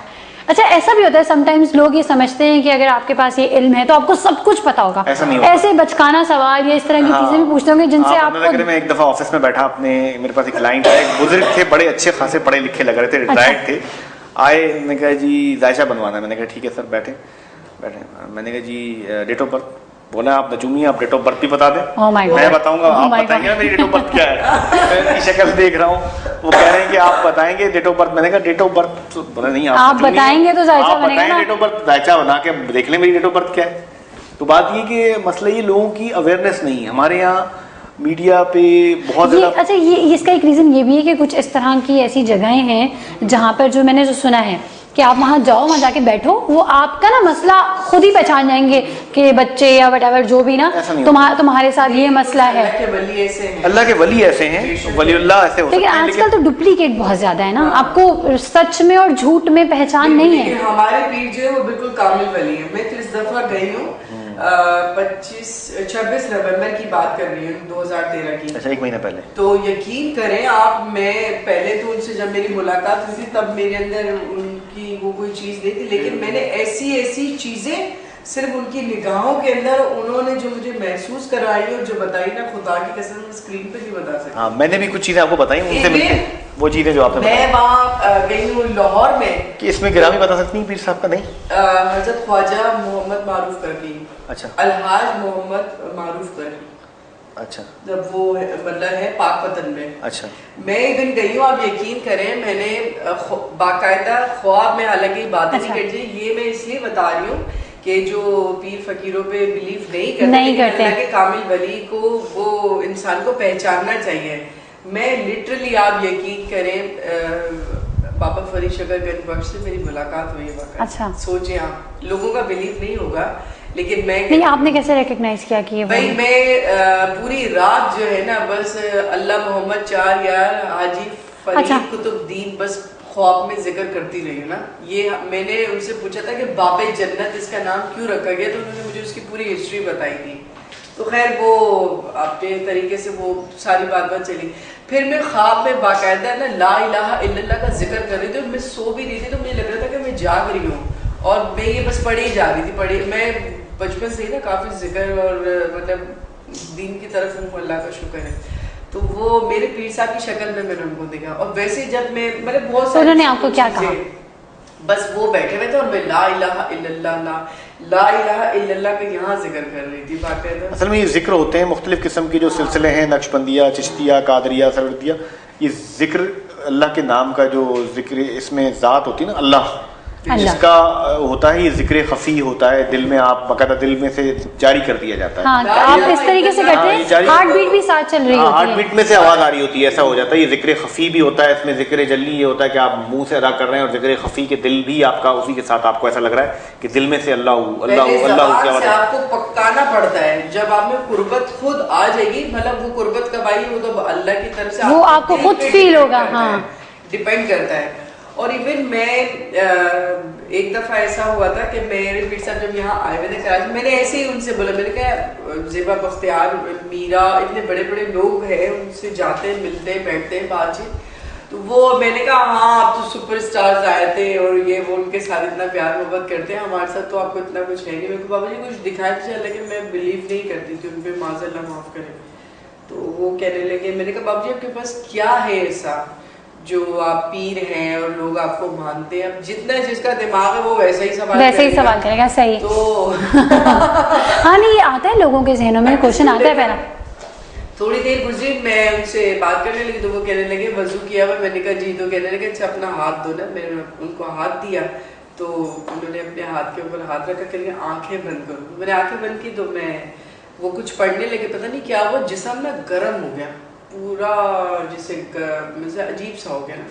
अच्छा ऐसा भी होता है समटाइम्स लोग ये समझते हैं कि अगर आपके पास ये इल्म है तो आपको सब कुछ पता होगा। ऐसा नहीं होता। ऐसे बचकाना सवाल या इस तरह की चीजें भी पूछते होंगे जिनसे आपको। मैं एक दफा ऑफिस में बैठा, अपने मेरे पास एक क्लाइंट है, एक बुजुर्ग थे, बड़े अच्छे खासे पढ़े लिखे लग रहे थे, रिटायर्ड थे। आए, मैंने कहा जी जायशा बनवाना है। मैंने कहा ठीक है सर, बैठे। मैंने कहा जी डेट ऑफ बर्थ। बोला आप नजूमी, आप डेट ऑफ बर्थ भी बता दें। मैं बताऊंगा, आप बताएंगे ना मेरी डेट ऑफ बर्थ क्या है। मैं उनकी शक्ल देख रहा हूँ, वो कह रहे हैं कि आप बताएंगे डेट ऑफ बर्थ। मैंने कहा डेट ऑफ बर्थ बोला नहीं, आप बताएंगे तो जायशा बनेगा ना। डेट ऑफ बर्थ जायशा बना के देख लें मेरी डेट ऑफ बर्थ क्या है। तो बात ये कि मसला ये लोगों की अवेयरनेस नहीं है हमारे यहाँ मीडिया पे बहुत ज़्यादा। अच्छा, ये इसका एक रीज़न ये भी है कि कुछ इस तरह की ऐसी जगहें हैं जहाँ पर जो मैंने सुना है कि आप वहाँ जाओ, वहाँ जाके बैठो, वो आपका ना मसला खुद ही पहचान जाएंगे कि बच्चे या वटएवर जो भी ना तुम्हारे साथ ये मसला है। अल्लाह के वली ऐसे हैं, वलीउल्लाह ऐसे हो सकते हैं। लेकिन आजकल तो डुप्लीकेट बहुत ज्यादा है ना, आपको सच में और झूठ में पहचान नहीं है। हमारे पीर जो है वो बिल्कुल कामिल वली है। मैं तो इस दफा गई हूँ 26 नवंबर की बात कर रही हूँ 2013 की। अच्छा, 1 महीना पहले। तो यकीन करें आप, मैं पहले तो उनसे जब मेरी मुलाकात हुई थी तब मेरे अंदर उनकी वो कोई चीज नहीं थी, लेकिन मैंने ऐसी चीजें सिर्फ उनकी निगाहों के अंदर उन्होंने जो मुझे महसूस कराई और जो बताई ना, खुदा की कसम स्क्रीन पे नहीं बता सकती। हाँ, मैंने भी कुछ चीजें आपको बताई उनसे मिलके, वो चीजें जो आपने बताई। मैं वहाँ गई हूँ लाहौर में। कि इसमें गिरामी बता सकती हैं पीर साहब का? नहीं, हजरत ख्वाजा मोहम्मद मारूफ करकी। अच्छा, अलहाज मोहम्मद मारूफ करकी। अच्छा, जब वो मतलब है पाकपतन में। अच्छा, मैं एक दिन गई हूँ, आप यकीन करें, मैंने बाकायदा ख्वाब में, हालांकि बातें नहीं करती, ये मैं इसलिए बता रही हूँ कि जो पीर फकीरों पे बिलीव नहीं करते कि कामिल वली को वो इंसान को पहचानना चाहिए। मैं लिटरली, आप यकीन करें, बाबा फरीद शकरगंज बख्श से मेरी मुलाकात हुई है। अच्छा, सोचे आप, लोगों का बिलीव नहीं होगा, लेकिन मैं नहीं, आपने कैसे रिकॉग्नाइज किया कि भाई मैं पूरी रात जो है ना, बस अल्लाह मोहम्मद चार यार हाजी फरीद कुतुबुद्दीन बस ख्वाब में जिक्र करती रही हूँ ना। ये मैंने उनसे पूछा था कि बाबे जन्नत इसका नाम क्यों रखा गया, तो उन्होंने मुझे उसकी पूरी हिस्ट्री बताई थी। तो खैर वो अपने तरीके से वो सारी बात चली। फिर मैं ख्वाब में बाकायदा ना ला इलाहा इल्लल्लाह का जिक्र कर रही थी, और मैं सो भी रही थी, तो मुझे लग रहा था कि मैं जाग रही हूँ और मैं ये बस पढ़ी जा रही थी। मैं बचपन से ही ना काफी जिक्र और मतलब दीन की तरफ हूँ, अल्लाह का शुक्र है। तो वो मेरे पीर साहब की शक्ल में मैंने उनको देखा, और वैसे जब मैं मतलब बहुत सारे, उन्होंने आपको क्या कहा? बस वो बैठे हुए थे और मैं ला इलाहा इल्लल्लाह का यहाँ जिक्र कर रही थी बाकायदा। असल में ये जिक्र होते हैं मुख्तलिफ किस्म के जो सिलसिले हैं, नक्शबंदिया, चिश्तिया, कादरिया, सरवरदिया। ये जिक्र अल्लाह के नाम का जो जिक्र, इसमें ज़ात होती है ना अल्लाह, जिसका होता है ये जिक्र खफी होता है, दिल में आप बाकायदा दिल में से जारी कर दिया जाता है। हाँ, आप इस तरीके से करते हैं, हार्ट बीट भी साथ चल रही होती है, हार्ट बीट में से आवाज आ रही होती है, ऐसा हो जाता है। ये जिक्र खफी भी होता है, इसमें जिक्र जल्ली ये होता है कि आप मुंह से अदा कर रहे हैं, और जिक्र खफी के दिल भी आपका उसी के साथ आपको ऐसा लग रहा है कि दिल में से अल्लाह अल्लाह अल्लाह क्या से आपको पकाना पड़ता है। जब आप में कुर्बत खुद आ जाएगी, मतलब वो कुर्बत कब आई, वो तो अल्लाह की तरफ से वो आपको खुद फील होगा। हाँ, डिपेंड करता है। और इवन मैं एक दफा ऐसा हुआ था कि मेरे पीर साहब जब यहाँ आए हुए थे कराची, मैंने ऐसे ही उनसे बोला, मैंने कहा ज़ेबा बख्तियार, मीरा, इतने बड़े बड़े लोग हैं, उनसे जाते हैं, मिलते हैं, बैठते हैं, बातचीत। तो वो मैंने कहा हाँ, आप तो सुपरस्टार्स आए थे और ये वो उनके साथ इतना प्यार मोहब्बत करते हैं, हमारे साथ तो आपको इतना कुछ है नहीं। मेरे को बाबा जी कुछ दिखाया तो चला, लेकिन मैं बिलीव नहीं करती थी उन पर, माज़अल्लाह माफ़ करें। तो वो कहने लगे, मैंने कहा बाबा जी आपके पास क्या है ऐसा जो आप पीर हैं और लोग आपको मानते हैं? अब जितना जिसका दिमाग है वो वैसे ही सवाल करेगा। सही तो हाँ, नहीं, ये आता है लोगों के जहनों में, क्वेश्चन आता है पहला। थोड़ी देर गुजरी, मैं उनसे बात करने लगी तो वो कहने लगे वजू किया हुआ? मैंने कहा जी। तो कहने लगे अच्छा अपना हाथ धो ना। मैंने उनको हाथ दिया, तो उन्होंने अपने हाथ के ऊपर हाथ रखा, कहने आंखें बंद करो। मैंने आंखें बंद की तो मैं वो कुछ पढ़ने लगे, पता नहीं क्या वो जिस्म ना गर्म हो गया पूरा, जैसे मुझे अजीब सा हो गया ना।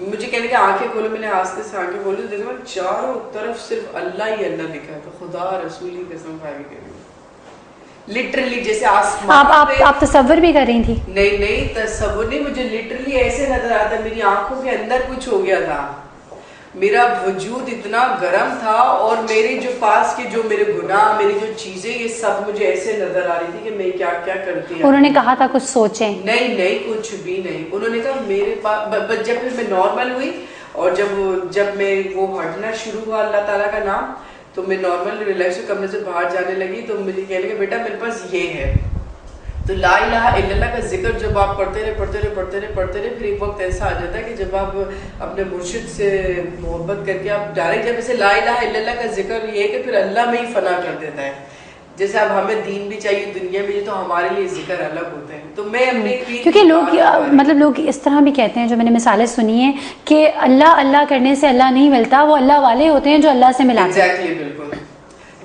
मुझे कहने के आंखें खोलो, मैंने आस्ते से आंखें खोली, देखो मैं चारों तरफ सिर्फ अल्लाह ही अल्लाह लिखा था, खुदा रसूल की कसम खा के, लिटरली जैसे आसमान। आप तसव्वुर भी कर रही थी? नहीं तसव्वुर नहीं, मुझे लिटरली ऐसे नजर आता, मेरी आंखों के अंदर कुछ हो गया था, मेरा वजूद इतना गर्म था, और मेरे जो पास के जो मेरे गुनाह, मेरी जो चीजें, ये सब मुझे ऐसे नजर आ रही थी कि मैं क्या क्या करती हूँ। उन्होंने कहा था कुछ सोचें? नहीं कुछ भी नहीं। उन्होंने कहा मेरे पास जब फिर मैं नॉर्मल हुई, और जब मैं वो हटना शुरू हुआ अल्लाह ताला का नाम, तो मैं नॉर्मल रिलैक्स कमरे से बाहर जाने लगी, तो मुझे कहने लगे बेटा मेरे पास ये है। तो ला इलाहा इल्लल्लाह का जिक्र जब आप पढ़ते रहे, फिर एक वक्त ऐसा आ जाता है कि जब आप अपने मुर्शिद से मोहब्बत करके आप डायरेक्ट, जब ऐसे ला इलाहा इल्लल्लाह का जिक्र ये है कि फिर अल्लाह में ही फना कर देता है। जैसे अब हमें दीन भी चाहिए, दुनिया भी, तो हमारे लिए जिक्र अलग होते हैं। तो मैं अपने क्योंकि लोग इस तरह भी कहते हैं, जो मैंने मिसालें सुनी है कि अल्लाह अल्लाह करने से अल्लाह नहीं मिलता, वो अल्लाह वाले होते हैं जो अल्लाह से मिलाते हैं। एग्जैक्टली, बिल्कुल।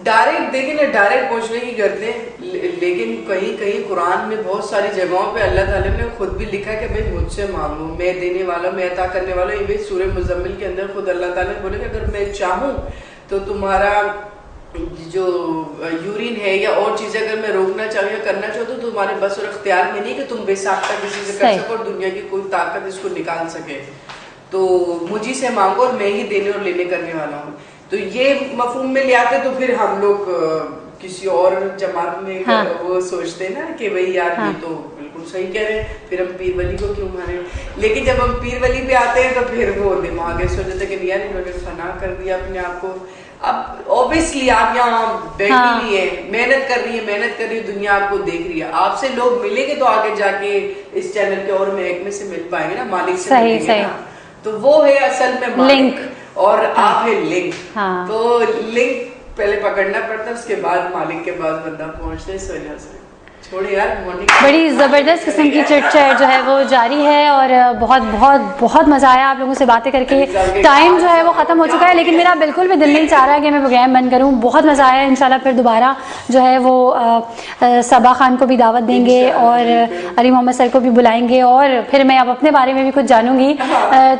डायरेक्ट देखिए ना, डायरेक्ट पहुंचने की करते हैं, लेकिन कहीं कहीं कुरान में बहुत सारी जगहों पे अल्लाह ताला ने खुद भी लिखा है कि भाई मुझसे मांगो, मैं देने वाला, मैं अता करने वाला। ये भी सूरह मुज़म्मिल के अंदर खुद अल्लाह ताला ने बोले कि अगर मैं चाहूँ तो तुम्हारा जो यूरिन है या और चीजें अगर मैं रोकना चाहूँ या करना चाहूँ तो तुम्हारे बस और अख्तियार में नहीं कि तुम बेसाख्ता किसी से कर सको और दुनिया की कोई ताकत इसको निकाल सके। तो मुझी से मांगो और मैं ही देने और लेने करने वाला हूँ। तो ये मफहूम में ले आते तो फिर हम लोग किसी और जमात में वो सोचते ना कि भाई यार ये तो बिल्कुल सही कह रहे हैं, फिर हम पीर वली को क्यों माने। लेकिन जब हम पीर वली पे आते हैं तो फिर वो दिमाग ऐसे हो जाता है कि यार इन्होंने फना कर दिया अपने आप को। अब ऑब्वियसली आप यहाँ बैठी हुई है, मेहनत कर रही है, दुनिया आपको देख रही है, आपसे लोग मिलेंगे तो आगे जाके इस चैनल के और महकमे से मिल पाएंगे ना, मालिक से मिलेंगे ना। तो वो है असल में लिंक और आप है लिंक। तो लिंक पहले पकड़ना पड़ता है, उसके बाद मालिक के पास बंदा पहुंचता है। इस वजह से छोड़े यार, बड़ी ज़बरदस्त किस्म की चिट-चैट जो है वो जारी है और बहुत बहुत बहुत मज़ा आया आप लोगों से बातें करके। टाइम जो है वो ख़त्म हो चुका है, लेकिन मेरा बिल्कुल भी दिल नहीं चाह रहा कि मैं प्रोग्राम बंद करूं। बहुत मज़ा आया। इंशाल्लाह फिर दोबारा जो है वो सबा खान को भी दावत देंगे और अली मोहम्मद सर को भी बुलाएंगे और फिर मैं अब अपने बारे में भी कुछ जानूंगी।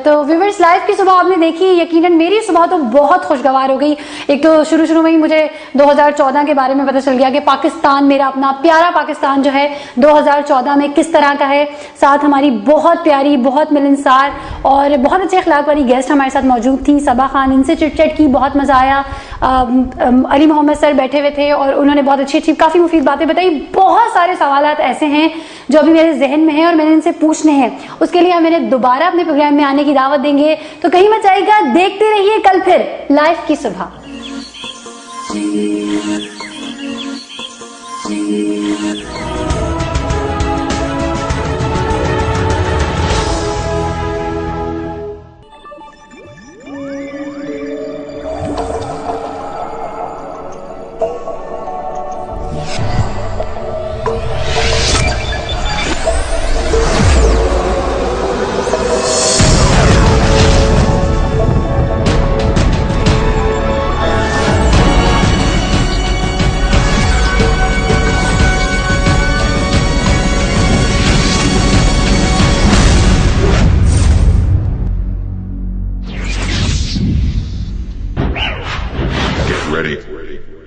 तो व्यूअर्स, लाइव की सुबह आपने देखी, यकीनन मेरी सुबह तो बहुत खुशगवार हो गई। एक तो शुरू में ही मुझे 2014 के बारे में पता चल गया कि पाकिस्तान, मेरा अपना प्यारा पाकिस्तान जो है 2014 में किस तरह का है। साथ हमारी बहुत प्यारी, बहुत मिलनसार और बहुत अच्छे अखलाक वाली गेस्ट हमारे साथ मौजूद थी, सबा खान। इनसे चिट-चैट की, बहुत मजा आया। अली मोहम्मद सर बैठे हुए थे और उन्होंने बहुत अच्छी काफी मुफीद बातें बताई। बहुत सारे सवालात ऐसे हैं जो अभी मेरे जहन में है और मैंने इनसे पूछने हैं। उसके लिए हम इन्हें दोबारा अपने प्रोग्राम में आने की दावत देंगे। तो कहीं मत जाइएगा, देखते रहिए कल फिर लाइव की सुबह।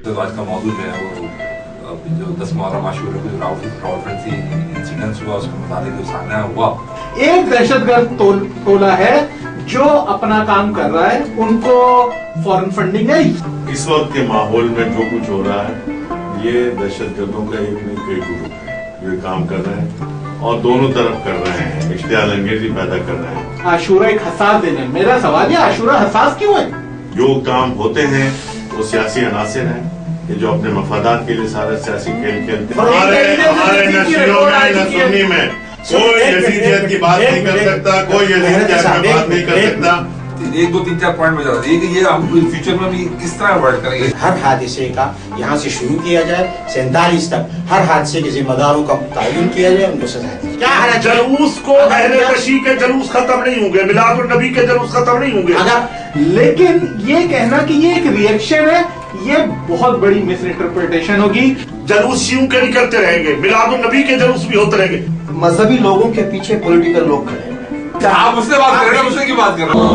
तो आज का मौजूद है वो जो 10 मुहर्रम आशूरा को रावलपिंडी इंसिडेंट हुआ, उसके मुताबिक जो सामने हुआ, एक दहशतगर्द टोला है जो अपना काम कर रहा है, उनको फॉरेन फंडिंग है। इस वक्त के माहौल में जो कुछ हो रहा है, ये दहशतगर्दों का एक नहीं कई ग्रुप है जो काम कर रहे हैं और दोनों तरफ कर रहे हैं, इश्तियाल अंगेजी पैदा कर रहे हैं। आशूरा एक हसास दिन है। मेरा सवाल है, आशूरा हसास क्यों है? जो काम होते हैं वो सियासी अनासिर हैं कि जो अपने मफादात के लिए सारा सियासी खेल खेलते हैं। हमारे न शियों में न सुन्नी में कोई यजीदियत की बात नहीं कर सकता, कोई यजीदियत की बात नहीं कर सकता। 1 2 3 4 पॉइंट में जाता है ये हम फ्यूचर में भी किस तरह वर्क करेंगे। हर हादसे का यहाँ से शुरू किया जाए 47 तक, हर हादसे के जिम्मेदारों का तयन किया जाए, उनको सजा दी। क्या है जलूस को अहले नशी के जलूस खत्म नहीं होंगे, मिलादुन नबी के जलूस खत्म नहीं होंगे। लेकिन ये कहना कि ये एक रिएक्शन है, ये बहुत बड़ी मिस इंटरप्रिटेशन होगी। जलूस यूं के नहीं करते रहेंगे, मिलादुन नबी के जलूस भी होते रहेंगे। मजहबी लोगों के पीछे पॉलिटिकल लोग खड़े हैं। आप उससे बात कर रहे हैं, उससे की बात कर रहे हैं।